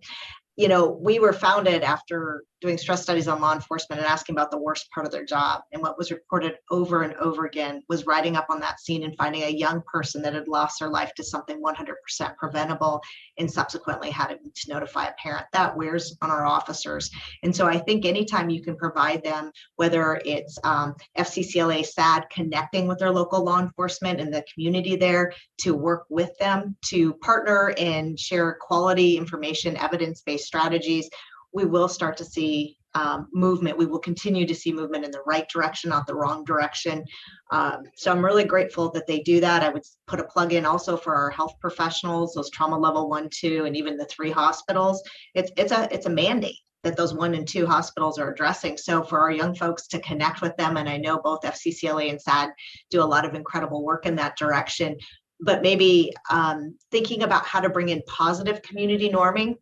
We were founded after doing stress studies on law enforcement and asking about the worst part of their job. And what was reported over and over again was riding up on that scene and finding a young person that had lost their life to something 100% preventable, and subsequently had to notify a parent. That wears on our officers. And so I think anytime you can provide them, whether it's FCCLA SAD connecting with their local law enforcement and the community there, to work with them, to partner and share quality information, evidence-based strategies, we will start to see movement. We will continue to see movement in the right direction, not the wrong direction. So I'm really grateful that they do that. I would put a plug in also for our health professionals, those trauma level 1, 2, and even the 3 hospitals. It's a mandate that those 1 and 2 hospitals are addressing. So for our young folks to connect with them, and I know both FCCLA and SAD do a lot of incredible work in that direction, but maybe thinking about how to bring in positive community norming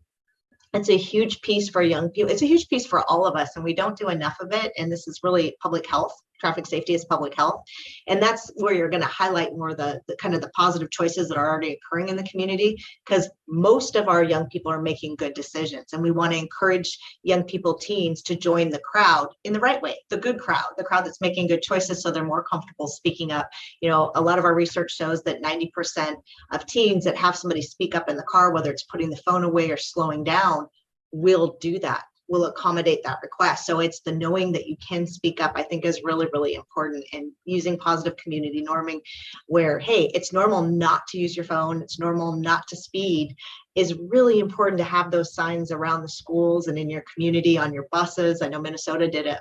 It's a huge piece for young people. It's a huge piece for all of us, and we don't do enough of it. And this is really public health. Traffic safety is public health. And that's where you're going to highlight more the kind of the positive choices that are already occurring in the community, because most of our young people are making good decisions. And we want to encourage young people, teens, to join the crowd in the right way, the good crowd, the crowd that's making good choices so they're more comfortable speaking up. You know, a lot of our research shows that 90% of teens that have somebody speak up in the car, whether it's putting the phone away or slowing down, will do that, will accommodate that request. So it's the knowing that you can speak up, I think, is really, really important, and using positive community norming where, hey, it's normal not to use your phone, it's normal not to speed, is really important to have those signs around the schools and in your community, on your buses. I know Minnesota did it,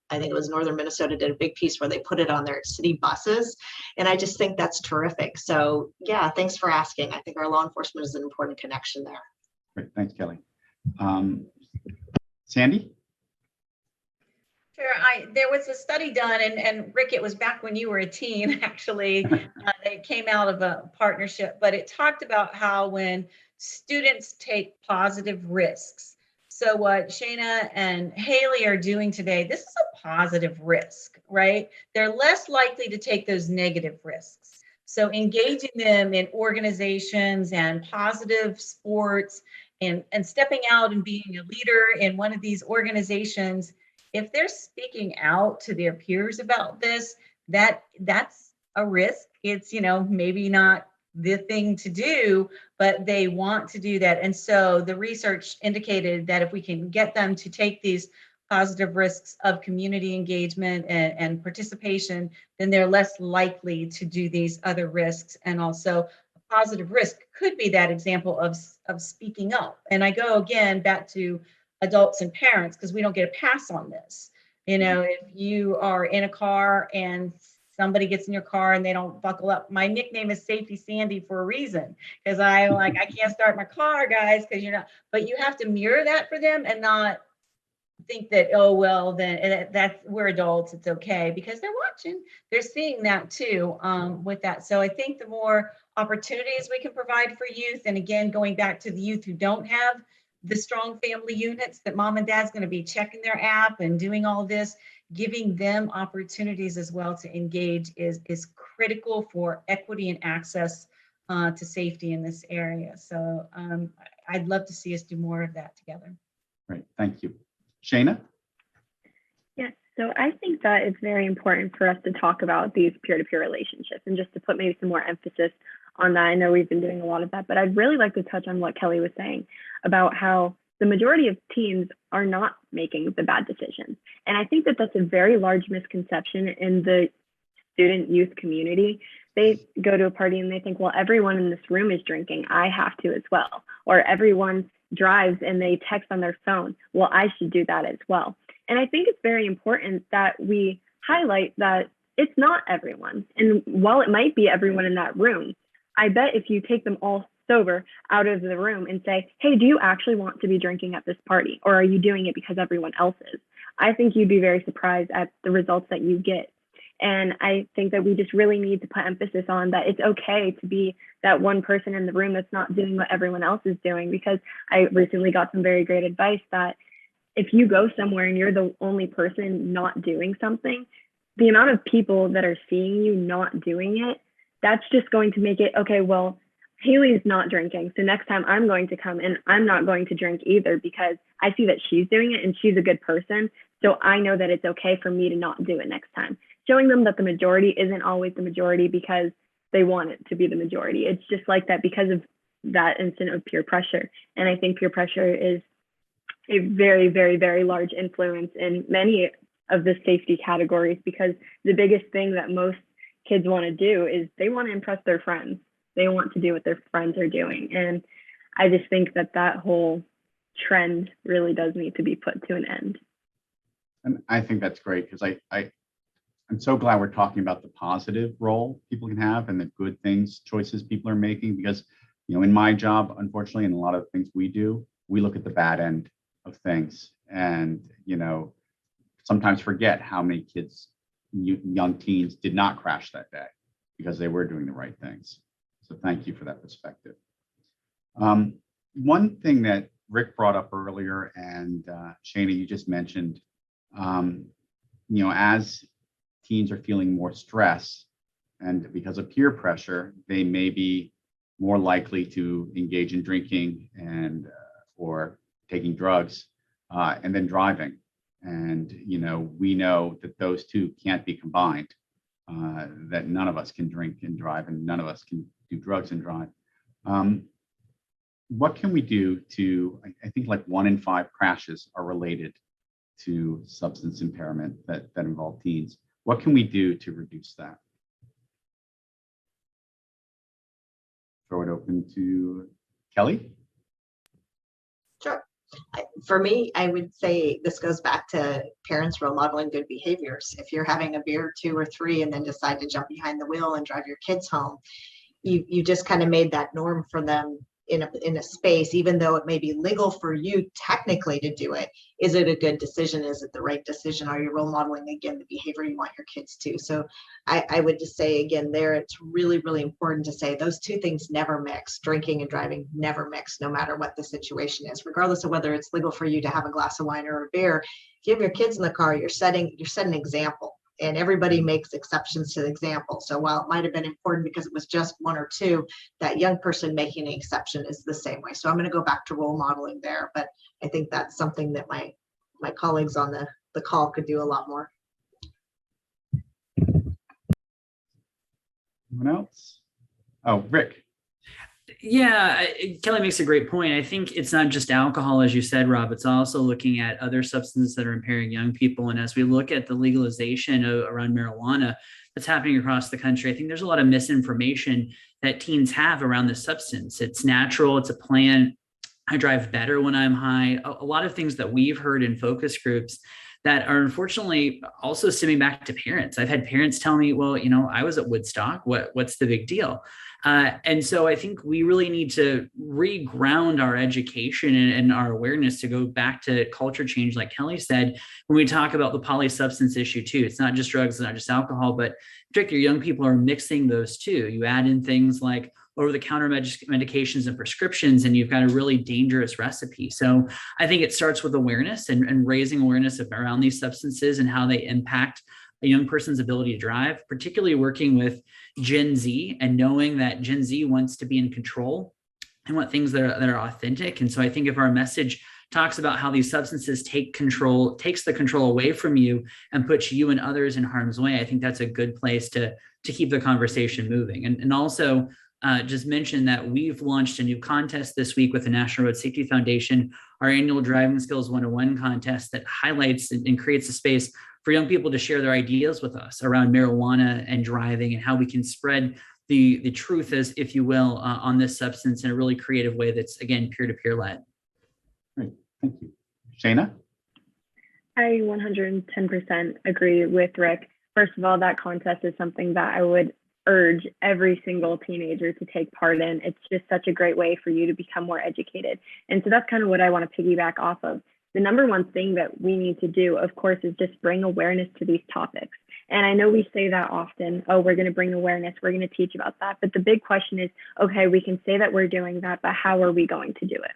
I think it was northern Minnesota did a big piece where they put it on their city buses. And I just think that's terrific. So yeah, thanks for asking. I think our law enforcement is an important connection there. Great, thanks, Kelly. Sandy? Sure. There was a study done, and Rick, it was back when you were a teen, actually. It came out of a partnership, but it talked about how when students take positive risks. So what Shayna and Haley are doing today, this is a positive risk, right? They're less likely to take those negative risks. So engaging them in organizations and positive sports and stepping out and being a leader in one of these organizations, if they're speaking out to their peers about this, that's a risk. It's, maybe not the thing to do, but they want to do that. And so the research indicated that if we can get them to take these positive risks of community engagement and participation, then they're less likely to do these other risks. And also a positive risk could be that example of speaking up. And I go again back to adults and parents, because we don't get a pass on this. If you are in a car and somebody gets in your car and they don't buckle up. My nickname is Safety Sandy for a reason, because I can't start my car, guys, because you're not, but you have to mirror that for them and not think that, oh, well, then we're adults, it's okay, because they're watching, they're seeing that too with that. So I think the more opportunities we can provide for youth, and again, going back to the youth who don't have the strong family units, that mom and dad's going to be checking their app and doing all this, giving them opportunities as well to engage is critical for equity and access to safety in this area. So I'd love to see us do more of that together. Great, thank you. Shayna? Yes, so I think that it's very important for us to talk about these peer-to-peer relationships, and just to put maybe some more emphasis on that. I know we've been doing a lot of that, but I'd really like to touch on what Kelly was saying about how the majority of teens are not making the bad decisions. And I think that that's a very large misconception in the student youth community. They go to a party and they think, well, everyone in this room is drinking, I have to as well. Or everyone drives and they text on their phone, well, I should do that as well. And I think it's very important that we highlight that it's not everyone. And while it might be everyone in that room, I bet if you take them all sober out of the room and say, hey, do you actually want to be drinking at this party? Or are you doing it because everyone else is? I think you'd be very surprised at the results that you get. And I think that we just really need to put emphasis on that it's okay to be that one person in the room that's not doing what everyone else is doing. Because I recently got some very great advice that if you go somewhere and you're the only person not doing something, the amount of people that are seeing you not doing it, that's just going to make it, okay, well, Haley's not drinking, so next time I'm going to come and I'm not going to drink either, because I see that she's doing it and she's a good person. So I know that it's okay for me to not do it next time. Showing them that the majority isn't always the majority because they want it to be the majority. It's just like that because of that instant of peer pressure. And I think peer pressure is a very, very, very large influence in many of the safety categories, because the biggest thing that most kids want to do is they want to impress their friends. They want to do what their friends are doing. And I just think that that whole trend really does need to be put to an end. And I think that's great, because I'm so glad we're talking about the positive role people can have and the good things, choices people are making, because, in my job, unfortunately, and a lot of things we do, we look at the bad end of things and, sometimes forget how many kids, young teens did not crash that day because they were doing the right things. So thank you for that perspective. One thing that Rick brought up earlier, and Shana, you just mentioned, as teens are feeling more stress, and because of peer pressure, they may be more likely to engage in drinking and or taking drugs, and then driving. And we know that those two can't be combined. That none of us can drink and drive, and none of us can do drugs and drive. What can we do to? I think like 1 in 5 crashes are related to substance impairment that involve teens. What can we do to reduce that? Throw it open to Kelly. Sure. For me, I would say this goes back to parents role modeling good behaviors. If you're having a beer, 2 or 3, and then decide to jump behind the wheel and drive your kids home, you just kind of made that norm for them in a space, even though it may be legal for you technically to do it. Is it a good decision? Is it the right decision? Are you role modeling, again, the behavior you want your kids to? So I would just say, again, there, it's really, really important to say those two things never mix. Drinking and driving never mix, no matter what the situation is, regardless of whether it's legal for you to have a glass of wine or a beer. If you have your kids in the car, you're setting an example. And everybody makes exceptions to the example. So while it might have been important because it was just 1 or 2, that young person making an exception is the same way. So I'm going to go back to role modeling there, but I think that's something that my colleagues on the call could do a lot more. Anyone else? Oh, Rick. Yeah, Kelly makes a great point. I think it's not just alcohol, as you said, Rob. It's also looking at other substances that are impairing young people. And as we look at the legalization around marijuana that's happening across the country, I think there's a lot of misinformation that teens have around this substance. It's natural. It's a plant. I drive better when I'm high. A lot of things that we've heard in focus groups that are unfortunately also stemming back to parents. I've had parents tell me, well, I was at Woodstock. What's the big deal? And so I think we really need to reground our education and our awareness to go back to culture change, like Kelly said, when we talk about the polysubstance issue too. It's not just drugs, it's not just alcohol, but particularly young people are mixing those too. You add in things like over-the-counter medications and prescriptions, and you've got a really dangerous recipe. So I think it starts with awareness and raising awareness around these substances and how they impact a young person's ability to drive, particularly working with Gen Z and knowing that Gen Z wants to be in control and want things that are authentic. And so I think if our message talks about how these substances takes the control away from you and puts you and others in harm's way, I think that's a good place to keep the conversation moving. And also just mention that we've launched a new contest this week with the National Road Safety Foundation, our annual Driving Skills 101 contest that highlights and creates a space for young people to share their ideas with us around marijuana and driving and how we can spread the truth, as if you will, on this substance in a really creative way that's, again, peer-to-peer led. Great, thank you. Shana? I 110% agree with Rick. First of all, that contest is something that I would urge every single teenager to take part in. It's just such a great way for you to become more educated. And so that's kind of what I want to piggyback off of. The number one thing that we need to do, of course, is just bring awareness to these topics. And I know we say that often, oh, we're going to bring awareness, we're going to teach about that. But the big question is, okay, we can say that we're doing that, but how are we going to do it?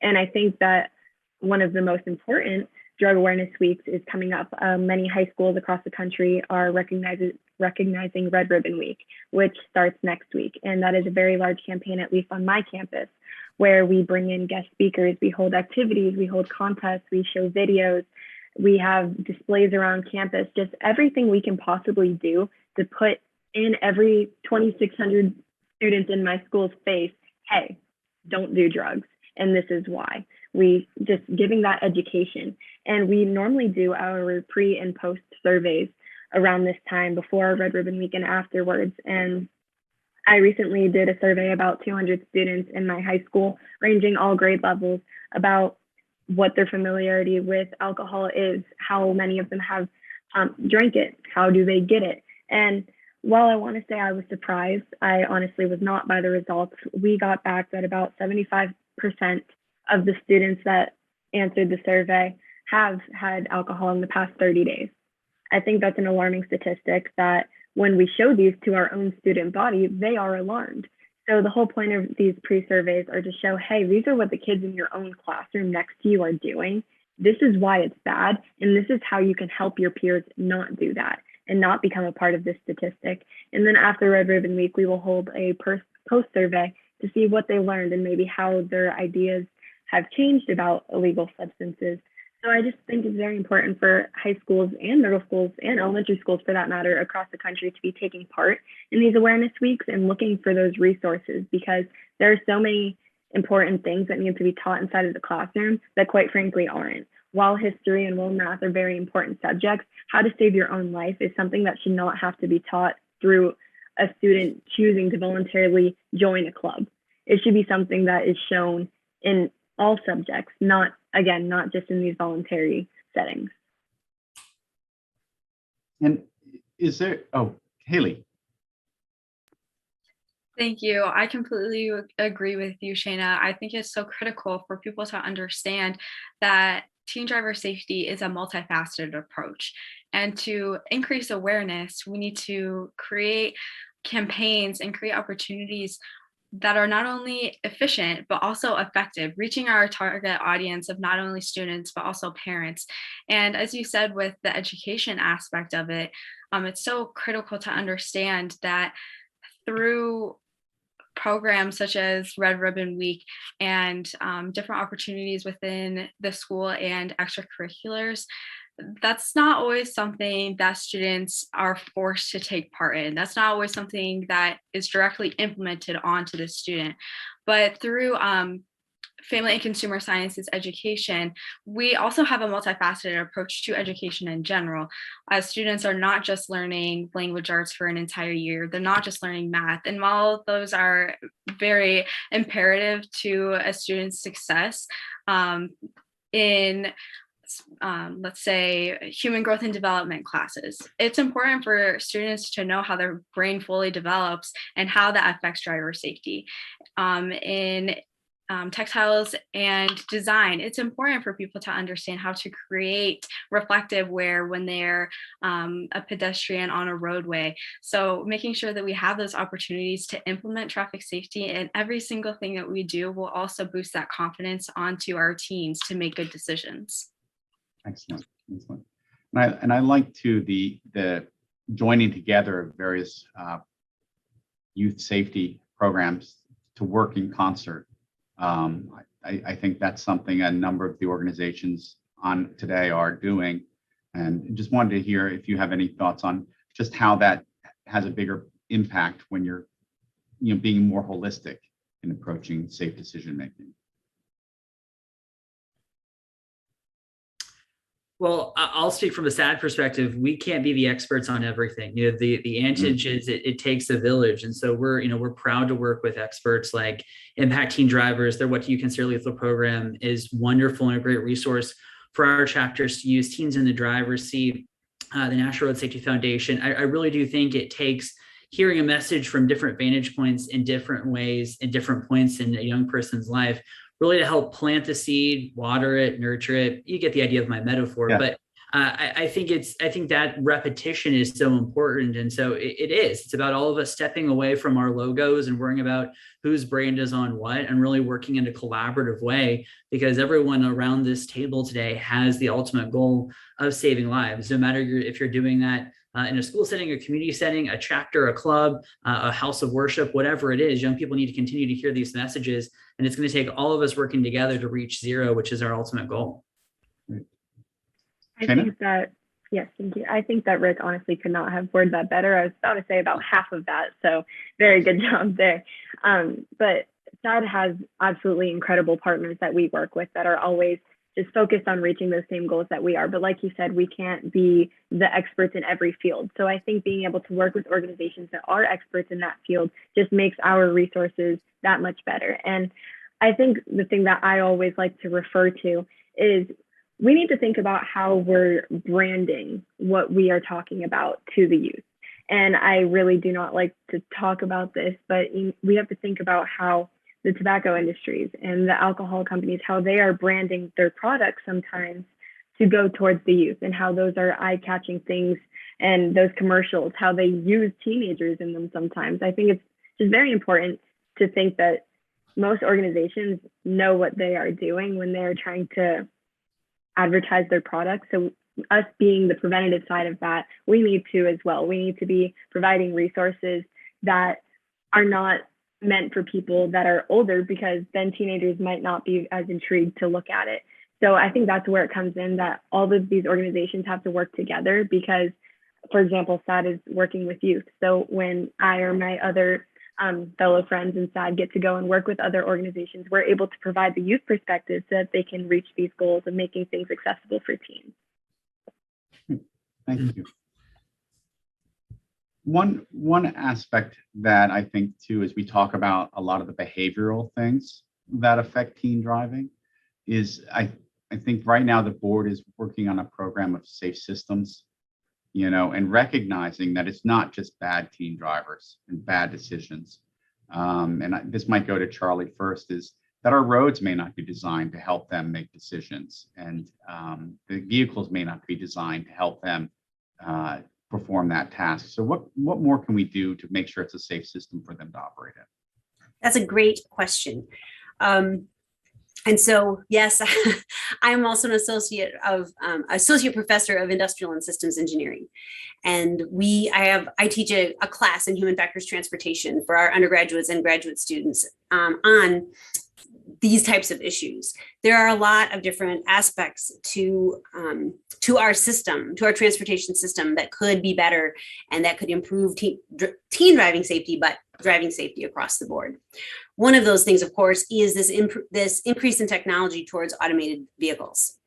And I think that one of the most important drug awareness weeks is coming up. Many high schools across the country are recognizing Red Ribbon Week, which starts next week. And that is a very large campaign, at least on my campus, where we bring in guest speakers, we hold activities, we hold contests, we show videos, we have displays around campus, just everything we can possibly do to put in every 2,600 students in my school's face, hey, don't do drugs. And this is why. We just giving that education. And we normally do our pre and post surveys around this time, before Red Ribbon Week and afterwards. And I recently did a survey about 200 students in my high school, ranging all grade levels, about what their familiarity with alcohol is, how many of them have drank it, how do they get it. And while I want to say I was surprised, I honestly was not by the results. We got back that about 75% of the students that answered the survey have had alcohol in the past 30 days. I think that's an alarming statistic that when we show these to our own student body, they are alarmed. So the whole point of these pre-surveys are to show, hey, these are what the kids in your own classroom next to you are doing. This is why it's bad, and this is how you can help your peers not do that and not become a part of this statistic. And then after Red Ribbon Week, we will hold a post-survey to see what they learned and maybe how their ideas have changed about illegal substances. So I just think it's very important for high schools and middle schools and elementary schools, for that matter, across the country to be taking part in these awareness weeks and looking for those resources, because there are so many important things that need to be taught inside of the classroom that quite frankly aren't. While history and while math are very important subjects, how to save your own life is something that should not have to be taught through a student choosing to voluntarily join a club. It should be something that is shown in all subjects, not just in these voluntary settings. And is there, Haley. Thank you. I completely agree with you, Shayna. I think it's so critical for people to understand that teen driver safety is a multifaceted approach. And to increase awareness, we need to create campaigns and create opportunities that are not only efficient, but also effective, reaching our target audience of not only students, but also parents. And as you said, with the education aspect of it, it's so critical to understand that through programs such as Red Ribbon Week and different opportunities within the school and extracurriculars, that's not always something that students are forced to take part in. That's not always something that is directly implemented onto the student. But through family and consumer sciences education, we also have a multifaceted approach to education in general. Students are not just learning language arts for an entire year. They're not just learning math. And while those are very imperative to a student's success in let's say human growth and development classes, it's important for students to know how their brain fully develops and how that affects driver safety. In textiles and design, it's important for people to understand how to create reflective wear when they're a pedestrian on a roadway. So making sure that we have those opportunities to implement traffic safety in every single thing that we do will also boost that confidence onto our teens to make good decisions. Excellent. And I like to the joining together of various youth safety programs to work in concert. I think that's something a number of the organizations on today are doing, and just wanted to hear if you have any thoughts on just how that has a bigger impact when you're being more holistic in approaching safe decision making. Well, I'll speak from a SAD perspective. We can't be the experts on everything. The adage is it takes a village, and so we're proud to work with experts like Impact Teen Drivers. Their What Do You Consider Lethal program is wonderful and a great resource for our chapters to use. Teens in the Driver's Seat, the National Road Safety Foundation. I really do think it takes hearing a message from different vantage points in different ways, in different points in a young person's life, really to help plant the seed, water it, nurture it. You get the idea of my metaphor, yeah. But I think that repetition is so important. And so it is. It's about all of us stepping away from our logos and worrying about whose brand is on what and really working in a collaborative way, because everyone around this table today has the ultimate goal of saving lives. No matter if you're doing that in a school setting, a community setting, a chapter, a club, a house of worship, whatever it is, young people need to continue to hear these messages. And it's going to take all of us working together to reach zero, which is our ultimate goal. I think that, yes, thank you. I think that Rick honestly could not have worded that better. I was about to say about half of that. So very good job there. But SAD has absolutely incredible partners that we work with that are always just focused on reaching those same goals that we are. But like you said, we can't be the experts in every field. So I think being able to work with organizations that are experts in that field just makes our resources that much better. And I think the thing that I always like to refer to is we need to think about how we're branding what we are talking about to the youth. And I really do not like to talk about this, but we have to think about how the tobacco industries and the alcohol companies, how they are branding their products sometimes to go towards the youth, and how those are eye-catching things, and those commercials, how they use teenagers in them sometimes. I think it's just very important to think that most organizations know what they are doing when they're trying to advertise their products. So us being the preventative side of that, we need to as well. We need to be providing resources that are not meant for people that are older, because then teenagers might not be as intrigued to look at it. So I think that's where it comes in, that all of these organizations have to work together, because, for example, SAD is working with youth. So when I or my other fellow friends in SAD get to go and work with other organizations, we're able to provide the youth perspective so that they can reach these goals of making things accessible for teens. Thank you. One aspect that I think too, as we talk about a lot of the behavioral things that affect teen driving, is I think right now the board is working on a program of safe systems, and recognizing that it's not just bad teen drivers and bad decisions. This might go to Charlie first, is that our roads may not be designed to help them make decisions, and the vehicles may not be designed to help them perform that task. So what more can we do to make sure it's a safe system for them to operate in? That's a great question. And so, yes, I'm also an associate professor of industrial and systems engineering. And I teach a class in human factors transportation for our undergraduates and graduate students on these types of issues. There are a lot of different aspects to our system, to our transportation system, that could be better and that could improve teen driving safety, but driving safety across the board. One of those things, of course, is this increase in technology towards automated vehicles.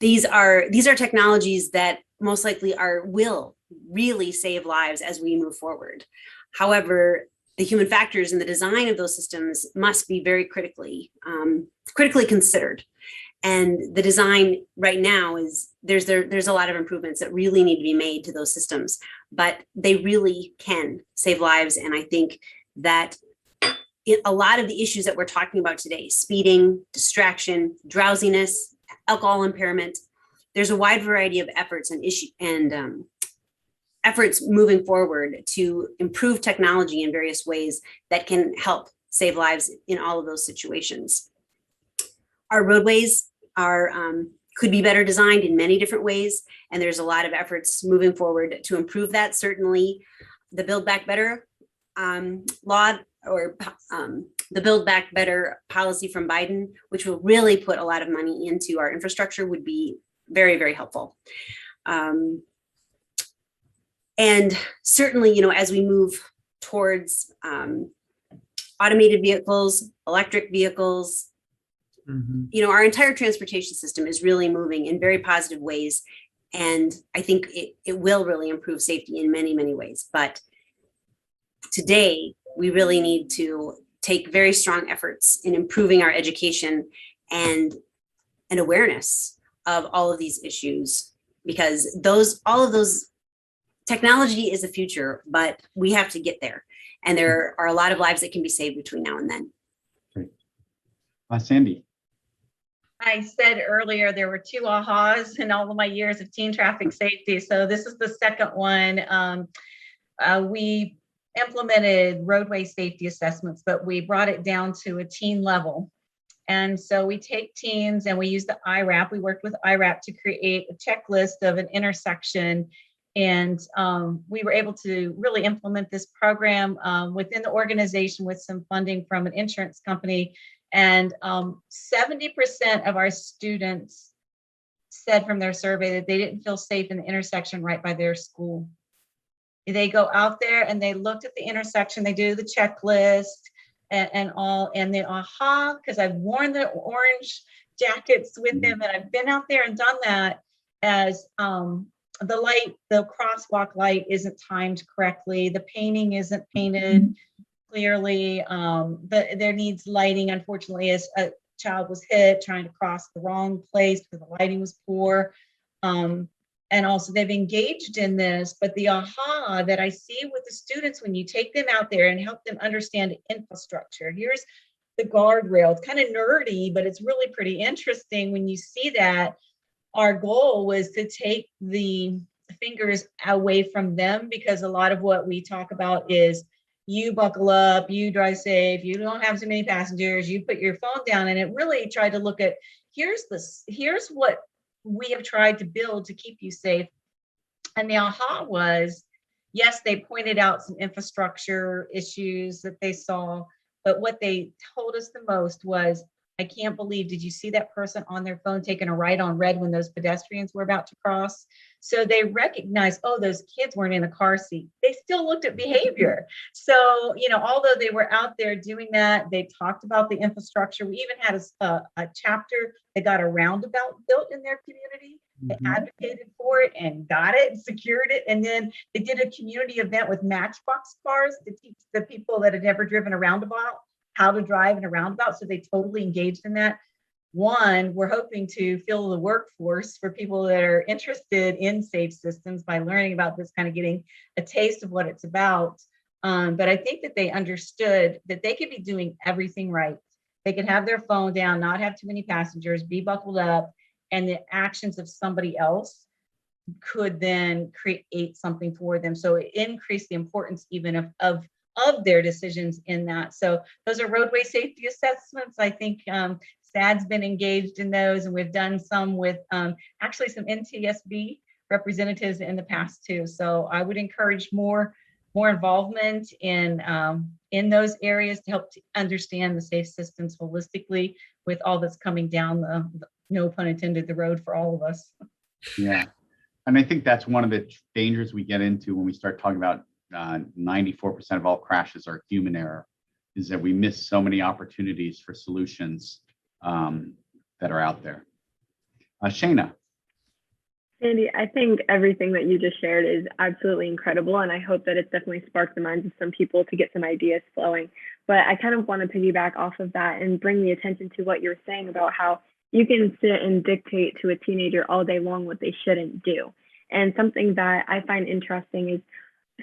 These are technologies that most likely will really save lives as we move forward. However, the human factors in the design of those systems must be very critically considered. And the design right now is there's a lot of improvements that really need to be made to those systems, but they really can save lives. And I think that a lot of the issues that we're talking about today, speeding, distraction, drowsiness, alcohol impairment, there's a wide variety of efforts and efforts moving forward to improve technology in various ways that can help save lives in all of those situations. Our roadways could be better designed in many different ways, and there's a lot of efforts moving forward to improve that. Certainly, the Build Back Better law, or the Build Back Better policy from Biden, which will really put a lot of money into our infrastructure, would be very, very helpful. And certainly, as we move towards automated vehicles, electric vehicles, our entire transportation system is really moving in very positive ways. And I think it will really improve safety in many, many ways. But today, we really need to take very strong efforts in improving our education and awareness of all of these issues, because all of those technology is the future, but we have to get there. And there are a lot of lives that can be saved between now and then. Great. Sandy. I said earlier there were 2 ahas in all of my years of teen traffic safety. So this is the second one. We implemented roadway safety assessments, but we brought it down to a teen level. And so we take teens and we use the IRAP. We worked with IRAP to create a checklist of an intersection. And we were able to really implement this program within the organization with some funding from an insurance company. And 70% of our students said from their survey that they didn't feel safe in the intersection right by their school. They go out there and they looked at the intersection, they do the checklist and all, and the aha, because I've worn the orange jackets with them and I've been out there and done that, as the crosswalk light isn't timed correctly, the painting isn't painted clearly, there needs lighting. Unfortunately, as a child was hit trying to cross the wrong place because the lighting was poor. And also they've engaged in this, but the aha that I see with the students when you take them out there and help them understand infrastructure. Here's the guardrail. It's kind of nerdy, but it's really pretty interesting when you see that. Our goal was to take the fingers away from them, because a lot of what we talk about is, you buckle up, you drive safe, you don't have too many passengers, you put your phone down. And it really tried to look at, here's what we have tried to build to keep you safe. And the aha was, yes, they pointed out some infrastructure issues that they saw, but what they told us the most was, I can't believe, did you see that person on their phone taking a right on red when those pedestrians were about to cross? So they recognized, oh, those kids weren't in a car seat. They still looked at behavior. So, although they were out there doing that, they talked about the infrastructure. We even had a chapter that got a roundabout built in their community. They advocated for it and got it and secured it. And then they did a community event with Matchbox cars to teach the people that had never driven a roundabout how to drive in a roundabout. So they totally engaged in that. One, we're hoping to fill the workforce for people that are interested in safe systems by learning about this, kind of getting a taste of what it's about. But I think that they understood that they could be doing everything right. They could have their phone down, not have too many passengers, be buckled up, and the actions of somebody else could then create something for them. So it increased the importance even of their decisions in that. So those are roadway safety assessments. I think SAD's been engaged in those, and we've done some with actually some NTSB representatives in the past too. So I would encourage more involvement in those areas to help to understand the safe systems holistically with all that's coming down the no pun intended, the road for all of us. Yeah. And I think that's one of the dangers we get into when we start talking about 94% of all crashes are human error, is that we miss so many opportunities for solutions that are out there. Shayna. Sandy, I think everything that you just shared is absolutely incredible, and I hope that it's definitely sparked the minds of some people to get some ideas flowing. But I kind of want to piggyback off of that and bring the attention to what you were saying about how you can sit and dictate to a teenager all day long what they shouldn't do. And something that I find interesting is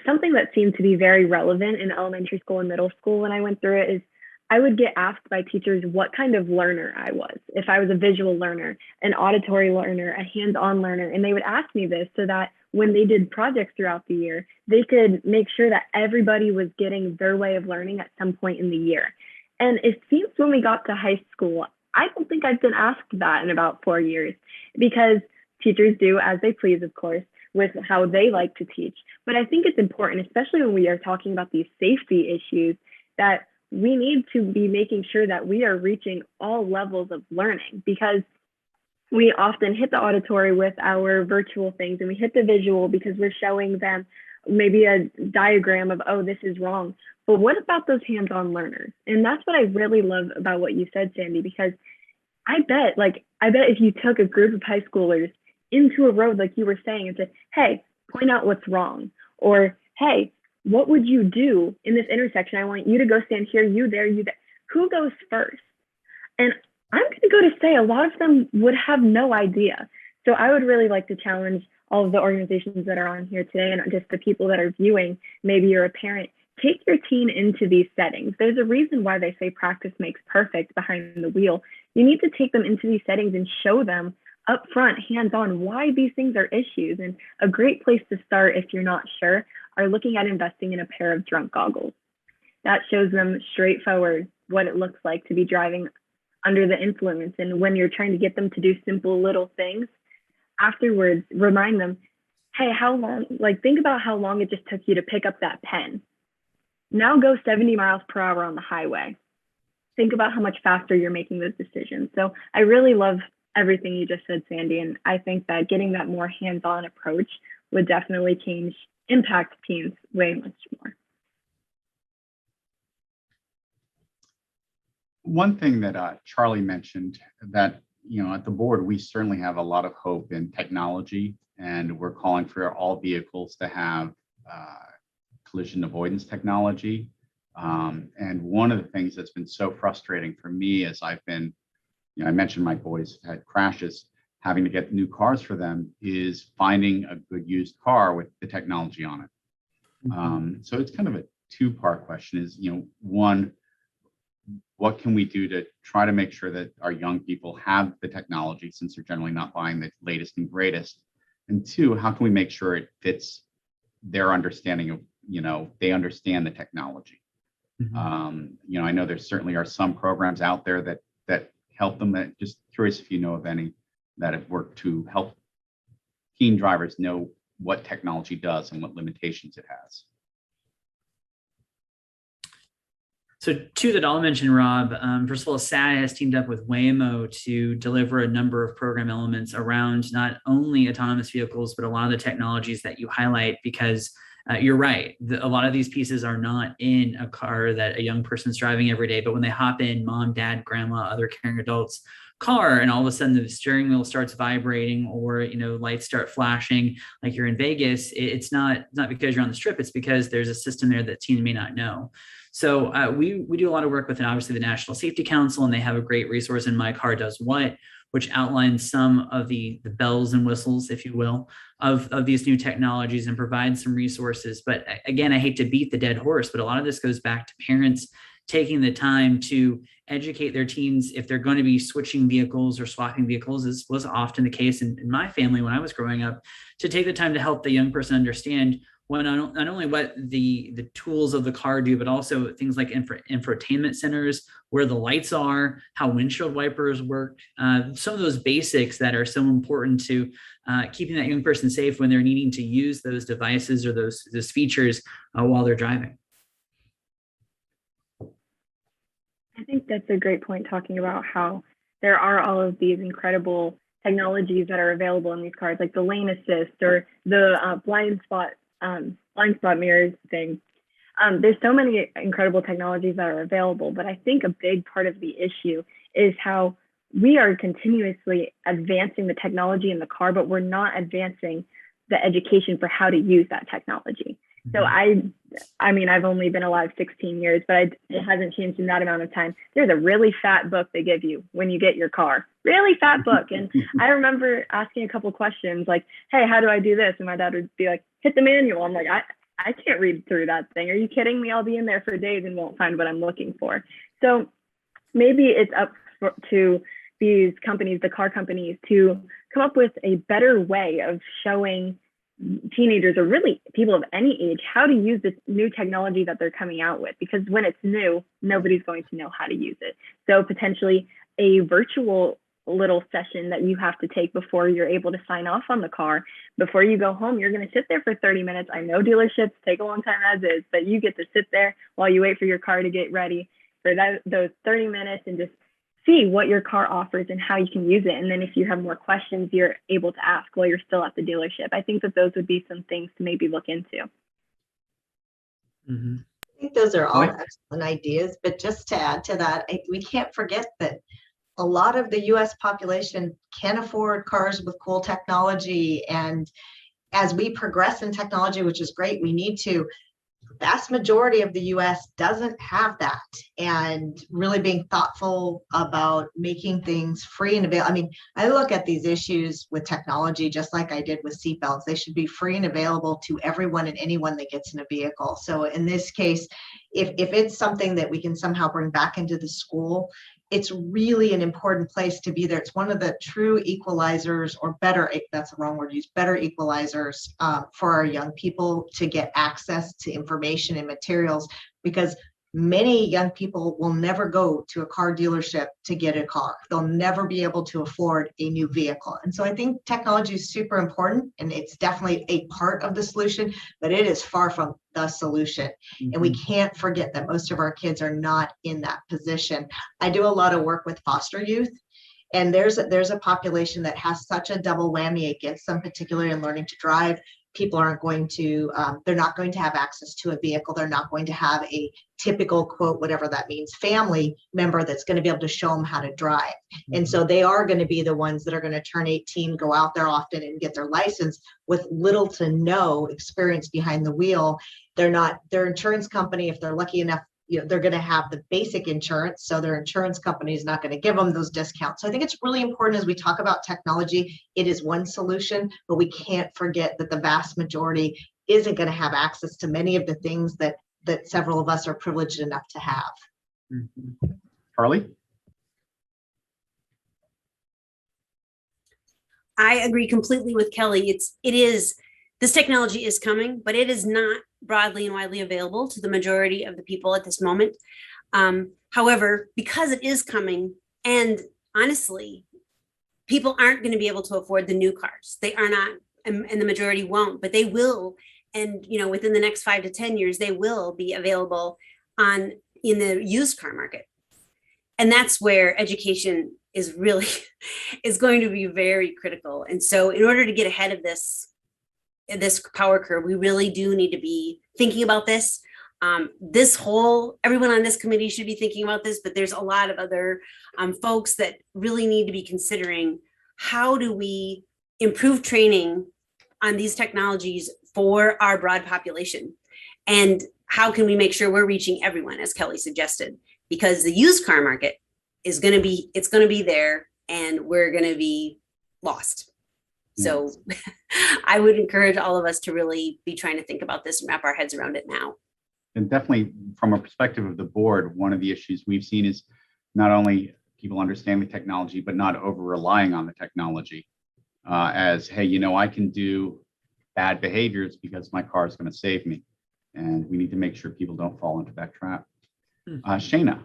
something that seemed to be very relevant in elementary school and middle school when I went through it is I would get asked by teachers what kind of learner I was, if I was a visual learner, an auditory learner, a hands-on learner. And they would ask me this so that when they did projects throughout the year, they could make sure that everybody was getting their way of learning at some point in the year. And it seems when we got to high school, I don't think I've been asked that in about 4 years, because teachers do as they please, of course, with how they like to teach. But I think it's important, especially when we are talking about these safety issues, that we need to be making sure that we are reaching all levels of learning, because we often hit the auditory with our virtual things and we hit the visual because we're showing them maybe a diagram of, oh, this is wrong. But what about those hands-on learners? And that's what I really love about what you said, Sandy, because I bet if you took a group of high schoolers into a road, like you were saying, and said, hey, point out what's wrong, or hey, what would you do in this intersection? I want you to go stand here, you there, you there. Who goes first? And I'm going to go to say a lot of them would have no idea. So I would really like to challenge all of the organizations that are on here today, and just the people that are viewing. Maybe you're a parent. Take your teen into these settings. There's a reason why they say practice makes perfect behind the wheel. You need to take them into these settings and show them up front, hands-on, why these things are issues. And a great place to start, if you're not sure, are looking at investing in a pair of drunk goggles. That shows them straightforward what it looks like to be driving under the influence. And when you're trying to get them to do simple little things, afterwards, remind them, hey, how long, think about how long it just took you to pick up that pen. Now go 70 miles per hour on the highway. Think about how much faster you're making those decisions. So I really love everything you just said, Sandy. And I think that getting that more hands-on approach would definitely impact teens way much more. One thing that Charlie mentioned, that at the board, we certainly have a lot of hope in technology, and we're calling for all vehicles to have collision avoidance technology. And one of the things that's been so frustrating for me as I've been, I mentioned my boys had crashes, having to get new cars for them, is finding a good used car with the technology on it. So it's kind of a two-part question is, one, what can we do to try to make sure that our young people have the technology, since they're generally not buying the latest and greatest? And two, how can we make sure it fits their understanding of they understand the technology. I know there certainly are some programs out there that help them. Just curious if you know of any that have worked to help teen drivers know what technology does and what limitations it has. So two that I'll mention, Rob. First of all, SAD has teamed up with Waymo to deliver a number of program elements around not only autonomous vehicles, but a lot of the technologies that you highlight, because you're right. A lot of these pieces are not in a car that a young person's driving every day, but when they hop in mom, dad, grandma, other caring adults' car, and all of a sudden the steering wheel starts vibrating, or lights start flashing like you're in Vegas, it's not because you're on the strip, it's because there's a system there that teen may not know. So we do a lot of work with, obviously, the National Safety Council, and they have a great resource in My Car Does What, which outlines some of the bells and whistles, if you will, of these new technologies, and provides some resources. But again, I hate to beat the dead horse, but a lot of this goes back to parents taking the time to educate their teens if they're going to be switching vehicles or swapping vehicles, as was often the case in my family when I was growing up, to take the time to help the young person understand not only what the tools of the car do, but also things like infotainment centers, where the lights are, how windshield wipers work, some of those basics that are so important to keeping that young person safe when they're needing to use those devices or those features while they're driving. I think that's a great point, talking about how there are all of these incredible technologies that are available in these cars, like the lane assist or the blind spot mirrors thing. There's so many incredible technologies that are available, but I think a big part of the issue is how we are continuously advancing the technology in the car, but we're not advancing the education for how to use that technology. So I mean, I've only been alive 16 years, but it hasn't changed in that amount of time. There's a really fat book they give you when you get your car, really fat book. And I remember asking a couple questions like, hey, how do I do this? And my dad would be like, hit the manual. I'm like, I can't read through that thing. Are you kidding me? I'll be in there for days and won't find what I'm looking for. So maybe it's up to these companies, the car companies, to come up with a better way of showing teenagers, or really people of any age, how to use this new technology that they're coming out with, because when it's new, nobody's going to know how to use it. So potentially a virtual little session that you have to take before you're able to sign off on the car. Before you go home, you're going to sit there for 30 minutes. I know dealerships take a long time as is, but you get to sit there while you wait for your car to get ready for those 30 minutes and just see what your car offers and how you can use it. And then if you have more questions, you're able to ask while you're still at the dealership. I think that those would be some things to maybe look into. I think those are all excellent ideas, but just to add to that, we can't forget that a lot of the US population can afford cars with cool technology. And as we progress in technology, which is great, we need to, vast majority of the US doesn't have that, and really being thoughtful about making things free and available. I mean, I look at these issues with technology just like I did with seatbelts. They should be free and available to everyone and anyone that gets in a vehicle. So in this case, if it's something that we can somehow bring back into the school, it's really an important place to be there. It's one of the true equalizers, or better, that's the wrong word to use, better equalizers for our young people to get access to information and materials, because many young people will never go to a car dealership to get a car. They'll never be able to afford a new vehicle. And so I think technology is super important, and it's definitely a part of the solution, but it is far from the solution. And we can't forget that most of our kids are not in that position. I do a lot of work with foster youth, and there's a population that has such a double whammy against them, particularly in learning to drive. People aren't going to, they're not going to have access to a vehicle. They're not going to have a typical, quote, whatever that means, family member that's going to be able to show them how to drive. And so they are going to be the ones that are going to turn 18, go out there often and get their license with little to no experience behind the wheel. Their insurance company, if they're lucky enough, they're going to have the basic insurance, so their insurance company is not going to give them those discounts. So I think it's really important as we talk about technology, it is one solution, but we can't forget that the vast majority isn't going to have access to many of the things that several of us are privileged enough to have. Carly? I agree completely with Kelly. It is This technology is coming, but it is not broadly and widely available to the majority of the people at this moment. However, because it is coming, and honestly, people aren't going to be able to afford the new cars. They are not, and the majority won't, but they will. And within the next 5 to 10 years, they will be available in the used car market. And that's where education is going to be very critical. And so in order to get ahead of this power curve, we really do need to be thinking about this. Everyone on this committee should be thinking about this, but there's a lot of other folks that really need to be considering, how do we improve training on these technologies for our broad population? And how can we make sure we're reaching everyone, as Kelly suggested? Because the used car market it's going to be there, and we're going to be lost. So I would encourage all of us to really be trying to think about this and wrap our heads around it now. And definitely from a perspective of the board, one of the issues we've seen is not only people understand the technology, but not over relying on the technology as, hey, I can do bad behaviors because my car is going to save me. And we need to make sure people don't fall into that trap. Shayna.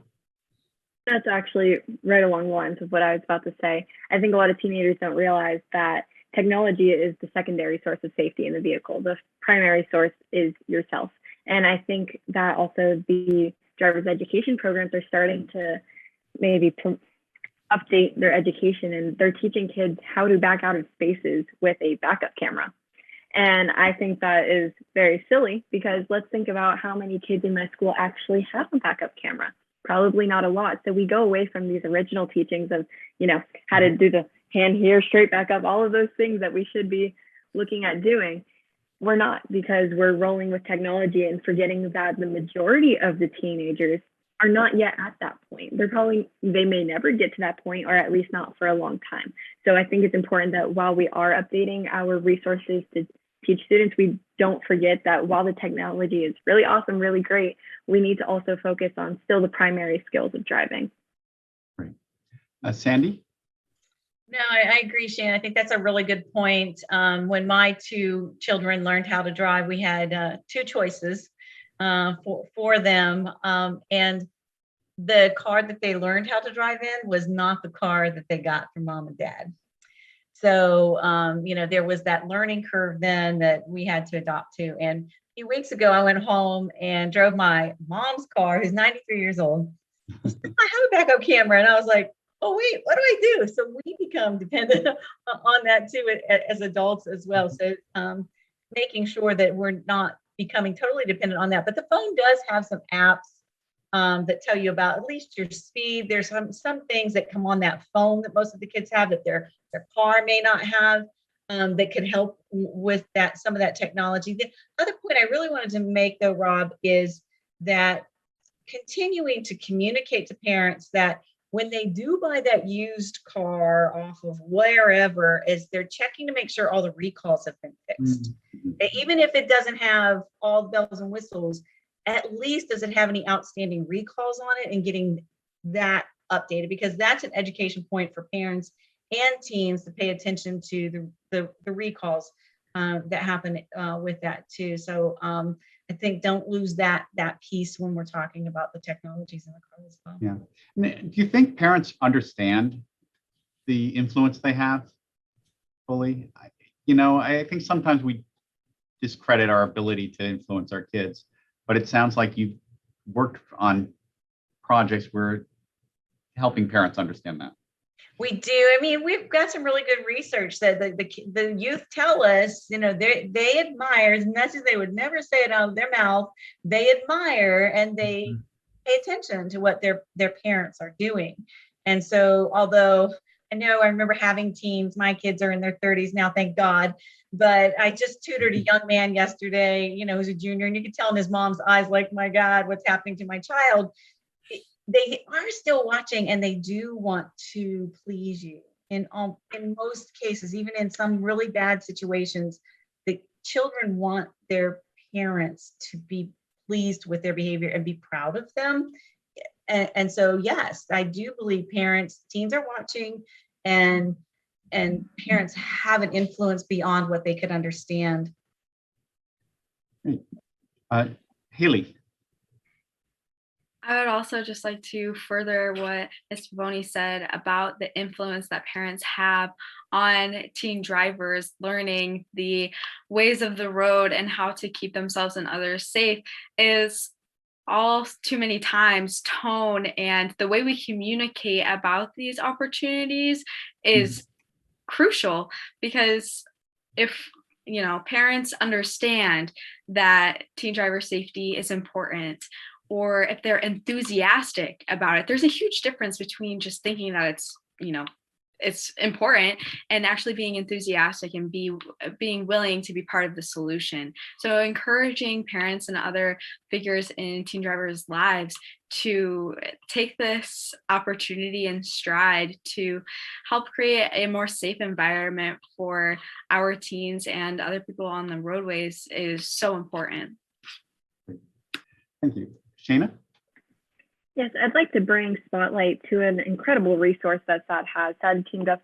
That's actually right along the lines of what I was about to say. I think a lot of teenagers don't realize that technology is the secondary source of safety in the vehicle. The primary source is yourself. And I think that also the driver's education programs are starting to maybe update their education, and they're teaching kids how to back out of spaces with a backup camera. And I think that is very silly, because let's think about how many kids in my school actually have a backup camera. Probably not a lot. So we go away from these original teachings of, how to do the hand here, straight back up, all of those things that we should be looking at doing. We're not, because we're rolling with technology and forgetting that the majority of the teenagers are not yet at that point. They may never get to that point, or at least not for a long time. So I think it's important that while we are updating our resources to teach students, we don't forget that while the technology is really awesome, really great, we need to also focus on still the primary skills of driving. Great. Sandy? No, I agree, Shane. I think that's a really good point. When my 2 children learned how to drive, we had 2 choices for them. And the car that they learned how to drive in was not the car that they got from mom and dad. So, there was that learning curve then that we had to adopt to. And a few weeks ago, I went home and drove my mom's car, who's 93 years old. I have a backup camera. And I was like, oh, wait, what do I do? So we become dependent on that too, as adults as well. So making sure that we're not becoming totally dependent on that. But the phone does have some apps that tell you about at least your speed. There's some things that come on that phone that most of the kids have that their car may not have, that could help with that, some of that technology. The other point I really wanted to make, though, Rob, is that continuing to communicate to parents that when they do buy that used car off of wherever, is they're checking to make sure all the recalls have been fixed. Even if it doesn't have all the bells and whistles, at least does it have any outstanding recalls on it, and getting that updated, because that's an education point for parents and teens to pay attention to the recalls that happen with that too. So I think don't lose that piece when we're talking about the technologies in the car as well. Yeah. Do you think parents understand the influence they have fully? I think sometimes we discredit our ability to influence our kids, but it sounds like you've worked on projects where helping parents understand that. We do. I mean, we've got some really good research that the youth tell us, they admire, as much as they would never say it out of their mouth, they admire and they pay attention to what their parents are doing. And so, although I remember having teens, my kids are in their 30s now, thank God. But I just tutored a young man yesterday, who's a junior, and you could tell in his mom's eyes, like, my God, what's happening to my child? They are still watching, and they do want to please you. In most cases, even in some really bad situations, the children want their parents to be pleased with their behavior and be proud of them. And so, yes, I do believe teens are watching, and parents have an influence beyond what they could understand Great. Haley. I would also just like to further what Ms. Pavoni said about the influence that parents have on teen drivers learning the ways of the road and how to keep themselves and others safe is all too many times tone and the way we communicate about these opportunities is crucial, because if parents understand that teen driver safety is important, or if they're enthusiastic about it, there's a huge difference between just thinking that it's important and actually being enthusiastic and being willing to be part of the solution. So encouraging parents and other figures in teen drivers' lives to take this opportunity in stride to help create a more safe environment for our teens and other people on the roadways is so important. Thank you. Shana? Yes, I'd like to bring spotlight to an incredible resource that SAD has. SAD teamed up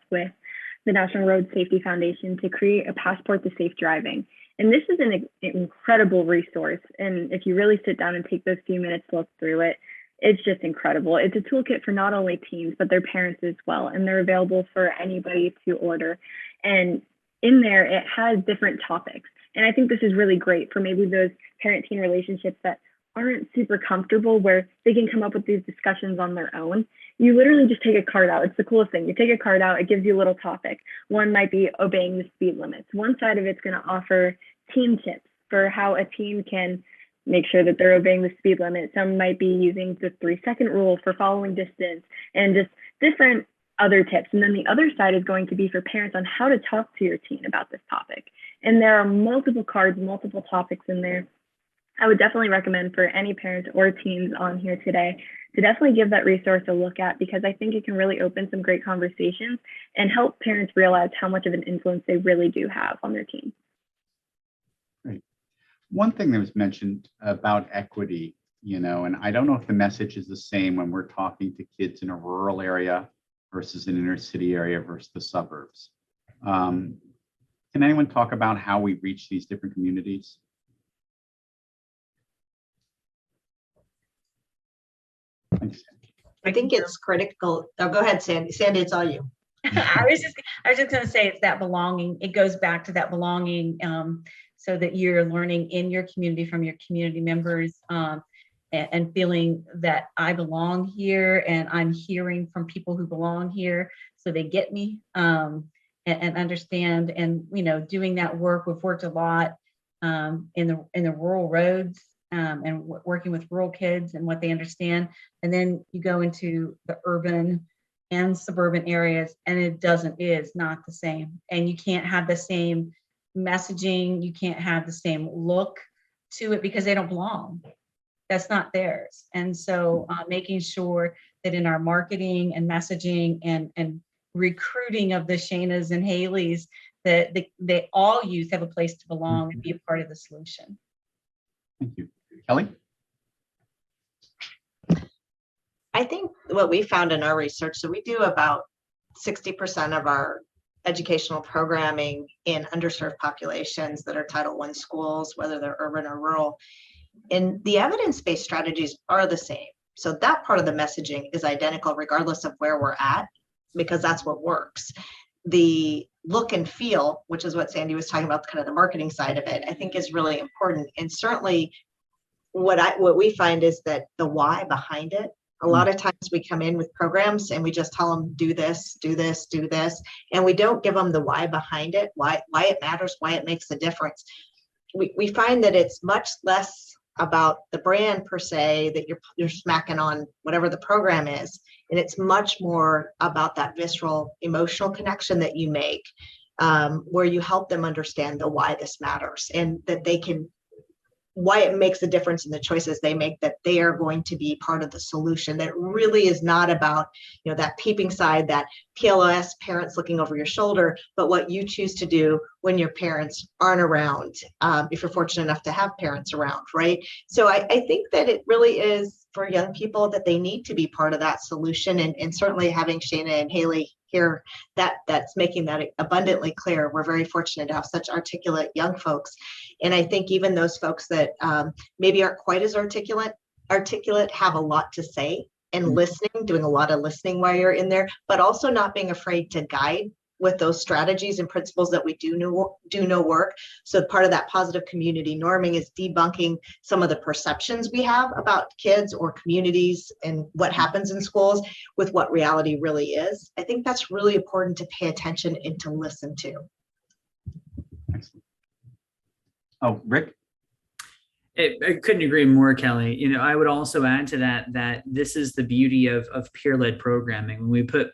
with the National Road Safety Foundation to create a passport to safe driving. And this is an incredible resource. And if you really sit down and take those few minutes to look through it, it's just incredible. It's a toolkit for not only teens, but their parents as well. And they're available for anybody to order. And in there, it has different topics. And I think this is really great for maybe those parent-teen relationships that aren't super comfortable, where they can come up with these discussions on their own. You literally just take a card out. It's the coolest thing. You take a card out, it gives you a little topic. One might be obeying the speed limits. One side of it's going to offer teen tips for how a teen can make sure that they're obeying the speed limit. Some might be using the 3-second rule for following distance and just different other tips. And then the other side is going to be for parents on how to talk to your teen about this topic. And there are multiple cards, multiple topics in there. I would definitely recommend for any parents or teens on here today to definitely give that resource a look at, because I think it can really open some great conversations and help parents realize how much of an influence they really do have on their teens. Great. One thing that was mentioned about equity, and I don't know if the message is the same when we're talking to kids in a rural area versus an inner city area versus the suburbs. Can anyone talk about how we reach these different communities? I think it's critical. Oh, go ahead, Sandy. Sandy, it's all you. I was just going to say it's that belonging. It goes back to that belonging, so that you're learning in your community from your community members, and feeling that I belong here and I'm hearing from people who belong here, so they get me and understand. And doing that work, we've worked a lot in the rural roads. And working with rural kids and what they understand. And then you go into the urban and suburban areas, and it is not the same. And you can't have the same messaging. You can't have the same look to it because they don't belong. That's not theirs. And so making sure that in our marketing and messaging and recruiting of the Shanas and Haleys, that they all youth have a place to belong and be a part of the solution. Thank you. Kelly? I think what we found in our research, so we do about 60% of our educational programming in underserved populations that are Title I schools, whether they're urban or rural. And the evidence-based strategies are the same. So that part of the messaging is identical regardless of where we're at, because that's what works. The look and feel, which is what Sandy was talking about, kind of the marketing side of it, I think is really important. And certainly what we find is that the why behind it, a lot of times we come in with programs and we just tell them, do this, do this, do this. And we don't give them the why behind it, why it matters, why it makes a difference. We find that it's much less about the brand per se, that you're smacking on whatever the program is. And it's much more about that visceral emotional connection that you make, where you help them understand the why this matters, and that they can, why it makes a difference in the choices they make, that they are going to be part of the solution. That really is not about, that peeping side, that PLOS, parents looking over your shoulder, but what you choose to do when your parents aren't around, if you're fortunate enough to have parents around, right? So I think that it really is for young people that they need to be part of that solution. And certainly having Shana and Haley here that's making that abundantly clear. We're very fortunate to have such articulate young folks. And I think even those folks that maybe aren't quite as articulate have a lot to say and listening, doing a lot of listening while you're in there, but also not being afraid to guide with those strategies and principles that we do know work. So part of that positive community norming is debunking some of the perceptions we have about kids or communities and what happens in schools with what reality really is. I think that's really important to pay attention and to listen to. Excellent. Oh, Rick? I couldn't agree more, Kelly. You know, I would also add to that this is the beauty of peer-led programming. When we put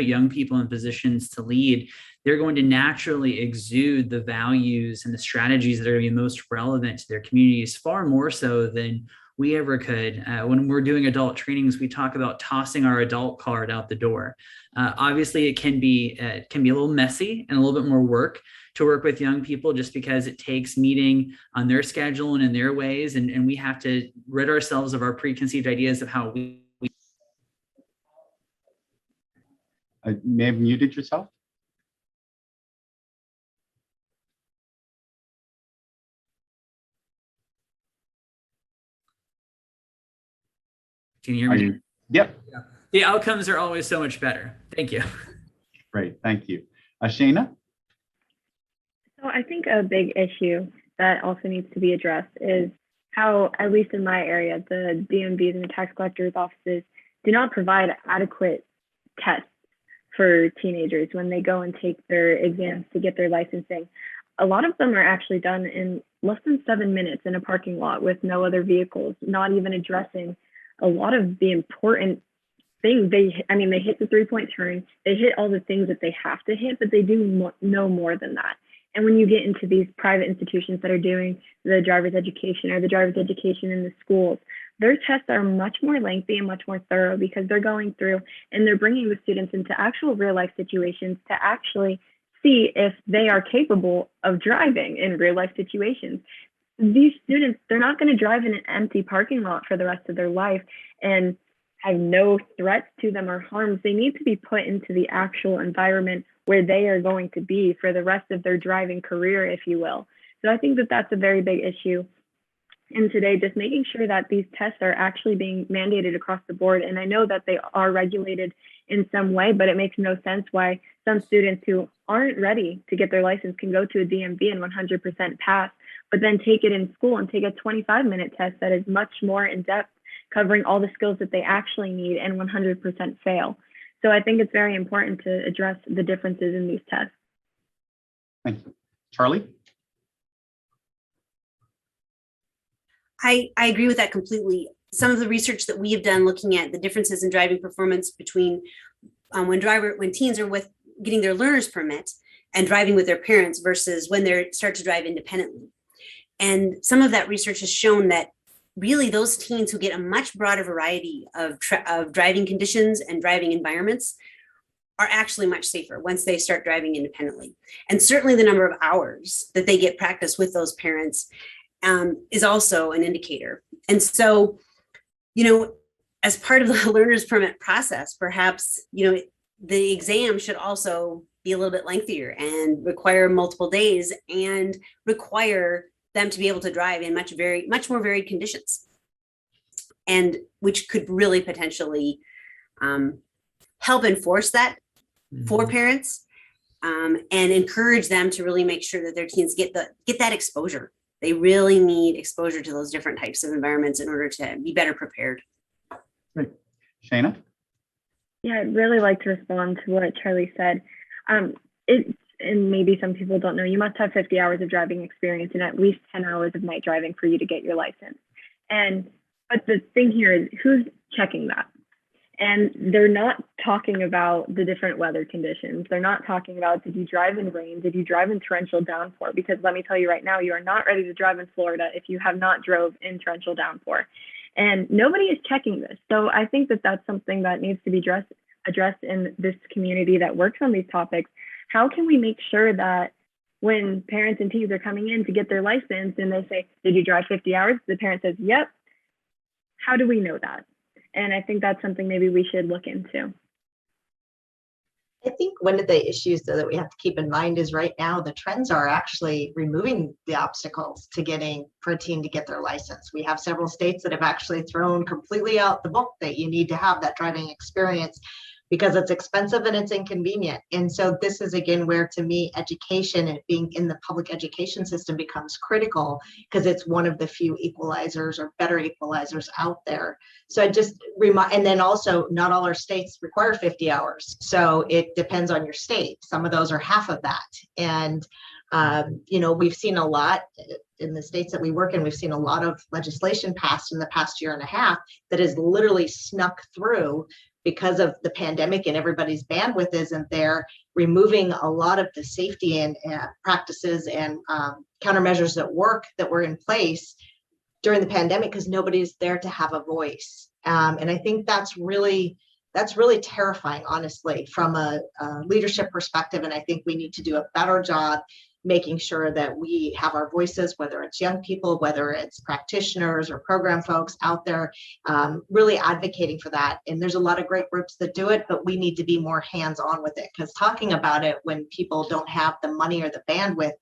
young people in positions to lead, they're going to naturally exude the values and the strategies that are going to be most relevant to their communities, far more so than we ever could. When we're doing adult trainings, we talk about tossing our adult card out the door. Obviously, it can be a little messy and a little bit more work to work with young people, just because it takes meeting on their schedule and in their ways, and we have to rid ourselves of our preconceived ideas of how we may have muted yourself. Can you hear me? Yep. Yeah. The outcomes are always so much better. Thank you. Great, thank you. Shana? So I think a big issue that also needs to be addressed is how, at least in my area, the DMVs and the tax collectors' offices do not provide adequate tests for teenagers when they go and take their exams to get their licensing. A lot of them are actually done in less than 7 minutes in a parking lot with no other vehicles, not even addressing a lot of the important things. They hit the 3-point turn, they hit all the things that they have to hit, but they do know more than that. And when you get into these private institutions that are doing the driver's education or the driver's education in the schools, their tests are much more lengthy and much more thorough, because they're going through and they're bringing the students into actual real life situations to actually see if they are capable of driving in real life situations. These students, they're not going to drive in an empty parking lot for the rest of their life and have no threats to them or harms. They need to be put into the actual environment where they are going to be for the rest of their driving career, if you will. So I think that that's a very big issue. And today, just making sure that these tests are actually being mandated across the board. And I know that they are regulated in some way, but it makes no sense why some students who aren't ready to get their license can go to a DMV and 100% pass, but then take it in school and take a 25-minute test that is much more in depth, covering all the skills that they actually need, and 100% fail. So I think it's very important to address the differences in these tests. Thank you. Charlie? I agree with that completely. Some of the research that we have done looking at the differences in driving performance between when teens are getting their learner's permit and driving with their parents versus when they start to drive independently. And some of that research has shown that really those teens who get a much broader variety of driving conditions and driving environments are actually much safer once they start driving independently. And certainly the number of hours that they get practice with those parents is also an indicator. And so, as part of the learner's permit process, perhaps, the exam should also be a little bit lengthier and require multiple days and require them to be able to drive in much more varied conditions, and which could really potentially help enforce that for parents and encourage them to really make sure that their teens get that exposure. They really need exposure to those different types of environments in order to be better prepared. Great. Shana? Yeah, I'd really like to respond to what Charlie said. And maybe some people don't know, you must have 50 hours of driving experience and at least 10 hours of night driving for you to get your license. But the thing here is, who's checking that? And they're not talking about the different weather conditions. They're not talking about, did you drive in rain? Did you drive in torrential downpour? Because let me tell you right now, you are not ready to drive in Florida if you have not drove in torrential downpour. And nobody is checking this. So I think that that's something that needs to be addressed in this community that works on these topics. How can we make sure that when parents and teens are coming in to get their license and they say, did you drive 50 hours? The parent says, yep. How do we know that? And I think that's something maybe we should look into. I think one of the issues though that we have to keep in mind is right now the trends are actually removing the obstacles to getting for a teen to get their license. We have several states that have actually thrown completely out the book that you need to have that driving experience because it's expensive and it's inconvenient. And so this is again where to me education and being in the public education system becomes critical because it's one of the few equalizers or better equalizers out there. So I just remind, and then also not all our states require 50 hours. So it depends on your state. Some of those are half of that. And you know, we've seen a lot in the states that we work in, we've seen a lot of legislation passed in the past year and a half that has literally snuck through because of the pandemic and everybody's bandwidth isn't there, removing a lot of the safety and practices and countermeasures that were in place during the pandemic because nobody's there to have a voice. And I think that's really terrifying, honestly, from a leadership perspective. And I think we need to do a better job making sure that we have our voices, whether it's young people, whether it's practitioners or program folks out there, really advocating for that. And there's a lot of great groups that do it, but we need to be more hands-on with it because talking about it when people don't have the money or the bandwidth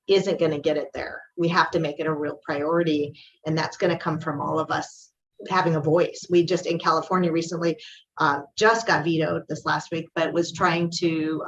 isn't going to get it there. We have to make it a real priority, and that's going to come from all of us having a voice. We just in California recently just got vetoed this last week, but was trying to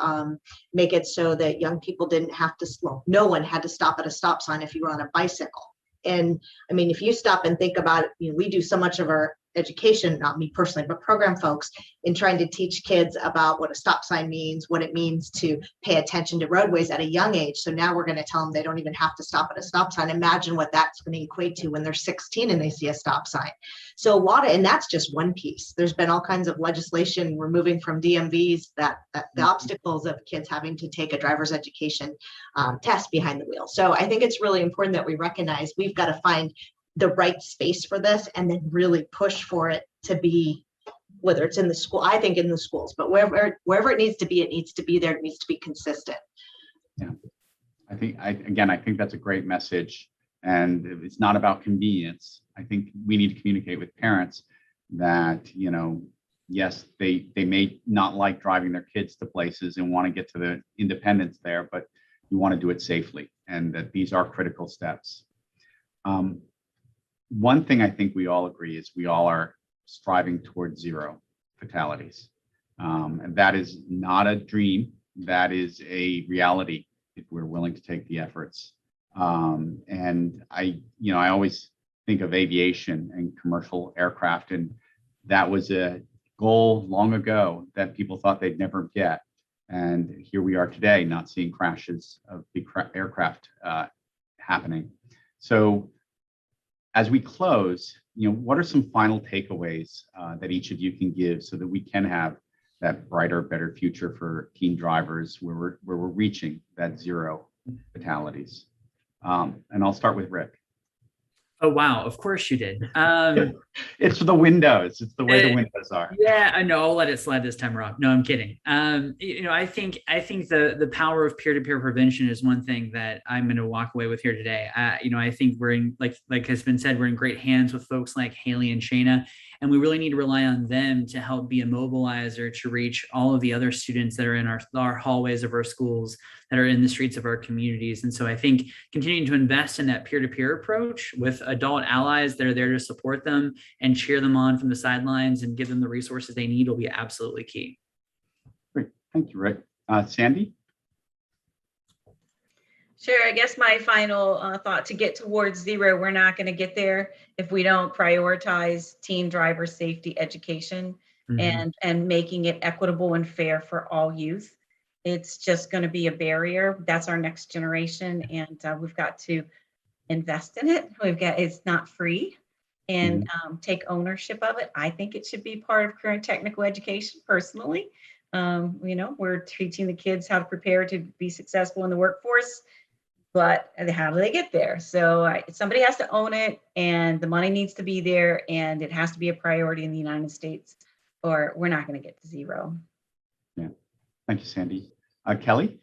make it so that young people didn't have to slow. No one had to stop at a stop sign if you were on a bicycle. And I mean, if you stop and think about it, you know, we do so much of our education, not me personally, but program folks, in trying to teach kids about what a stop sign means, what it means to pay attention to roadways at a young age. So now we're going to tell them they don't even have to stop at a stop sign. Imagine what that's going to equate to when they're 16 and they see a stop sign. So and that's just one piece. There's been all kinds of legislation removing from DMVs that the obstacles of kids having to take a driver's education test behind the wheel. So I think it's really important that we recognize we've got to find the right space for this and then really push for it to be, whether it's in the school, I think in the schools, but wherever it needs to be there. It needs to be consistent. Yeah, I think that's a great message. And it's not about convenience. I think we need to communicate with parents that, you know, yes, they may not like driving their kids to places and want to get to the independence there, but you want to do it safely and that these are critical steps. One thing I think we all agree is we all are striving towards zero fatalities. And that is not a dream. That is a reality if we're willing to take the efforts. And I always think of aviation and commercial aircraft, and that was a goal long ago that people thought they'd never get. And here we are today, not seeing crashes of big aircraft happening. So as we close, you know, what are some final takeaways that each of you can give so that we can have that brighter, better future for teen drivers where we're reaching that zero fatalities? And I'll start with Rick. Oh, wow. Of course you did. It's the windows. It's the way the windows are. Yeah, I know. I'll let it slide this time, Rob. No, I'm kidding. You know, I think the power of peer-to-peer prevention is one thing that I'm going to walk away with here today. You know, I think we're in, like has been said, we're in great hands with folks like Haley and Shayna, and we really need to rely on them to help be a mobilizer to reach all of the other students that are in our hallways of our schools, that are in the streets of our communities. And so I think continuing to invest in that peer-to-peer approach with adult allies that are there to support them and cheer them on from the sidelines and give them the resources they need will be absolutely key. Great. Thank you, Rick. Sandy? Sure. I guess my final thought, to get towards zero, we're not going to get there if we don't prioritize teen driver safety education and making it equitable and fair for all youth. It's just going to be a barrier. That's our next generation, and we've got to invest in it. It's not free, and take ownership of it. I think it should be part of current technical education personally. You know, we're teaching the kids how to prepare to be successful in the workforce, but how do they get there? So somebody has to own it, and the money needs to be there, and it has to be a priority in the United States, or we're not going to get to zero. Yeah. Thank you, Sandy. Kelly?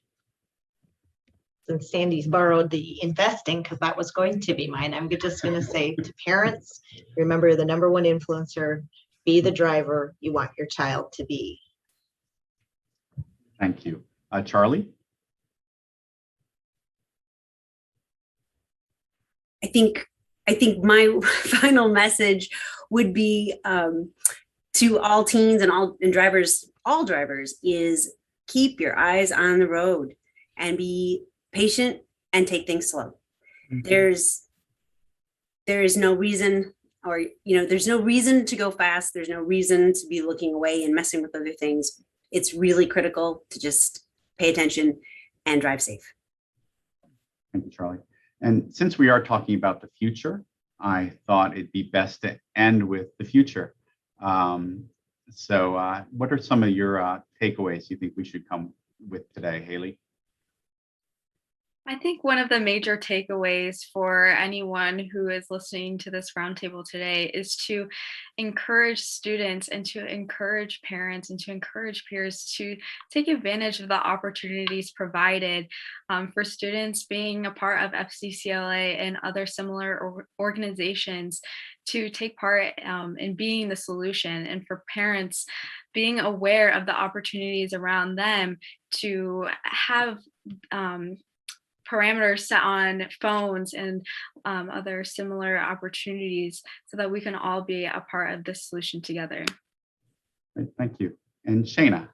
Since Sandy's borrowed the investing, because that was going to be mine, I'm just going to say to parents, remember the number one influencer, be the driver you want your child to be. Thank you. Charlie? I think my final message would be to all teens and all drivers is keep your eyes on the road and be patient and take things slow. Mm-hmm. There is no reason, or there's no reason to go fast. There's no reason to be looking away and messing with other things. It's really critical to just pay attention and drive safe. Thank you, Charlie. And since we are talking about the future, I thought it'd be best to end with the future. So what are some of your takeaways you think we should come with today, Haley? I think one of the major takeaways for anyone who is listening to this roundtable today is to encourage students and to encourage parents and to encourage peers to take advantage of the opportunities provided for students being a part of FCCLA and other similar organizations, to take part in being the solution, and for parents being aware of the opportunities around them to have parameters set on phones and other similar opportunities so that we can all be a part of this solution together. Great, thank you. And Shayna?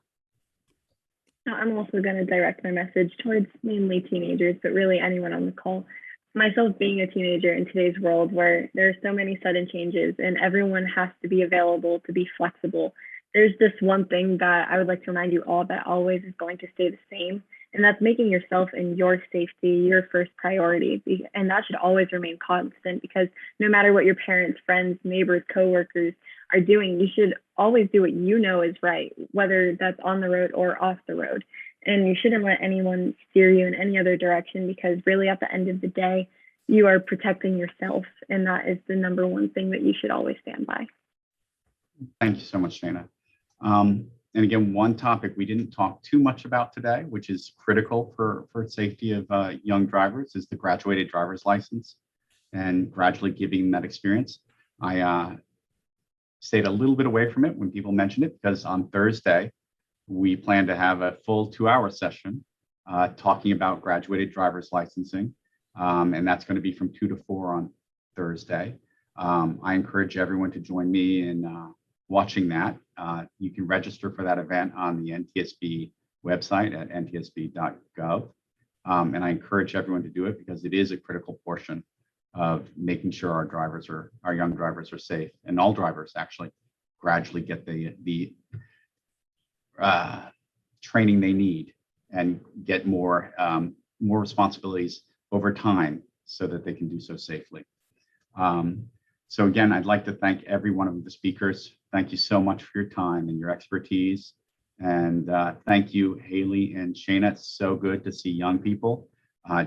I'm also going to direct my message towards mainly teenagers, but really anyone on the call. Myself being a teenager in today's world where there are so many sudden changes and everyone has to be available to be flexible, there's this one thing that I would like to remind you all that always is going to stay the same. And that's making yourself and your safety your first priority. And that should always remain constant, because no matter what your parents, friends, neighbors, coworkers are doing, you should always do what you know is right, whether that's on the road or off the road. And you shouldn't let anyone steer you in any other direction, because really at the end of the day, you are protecting yourself. And that is the number one thing that you should always stand by. Thank you so much, Shayna. And again, one topic we didn't talk too much about today, which is critical for safety of young drivers, is the graduated driver's license and gradually giving that experience. I stayed a little bit away from it when people mentioned it, because on Thursday, we plan to have a full 2-hour session talking about graduated driver's licensing. And that's going to be from 2 to 4 on Thursday. I encourage everyone to join me in watching that. You can register for that event on the NTSB website at ntsb.gov. And I encourage everyone to do it, because it is a critical portion of making sure our young drivers are safe, and all drivers actually gradually get the training they need and get more responsibilities over time so that they can do so safely. So again, I'd like to thank every one of the speakers. Thank you so much for your time and your expertise. And thank you, Haley and Shayna. It's so good to see young people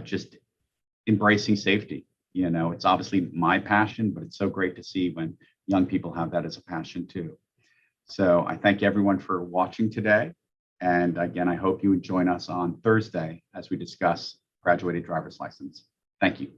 just embracing safety. It's obviously my passion, but it's so great to see when young people have that as a passion too. So I thank everyone for watching today. And again, I hope you would join us on Thursday as we discuss graduated driver's license. Thank you.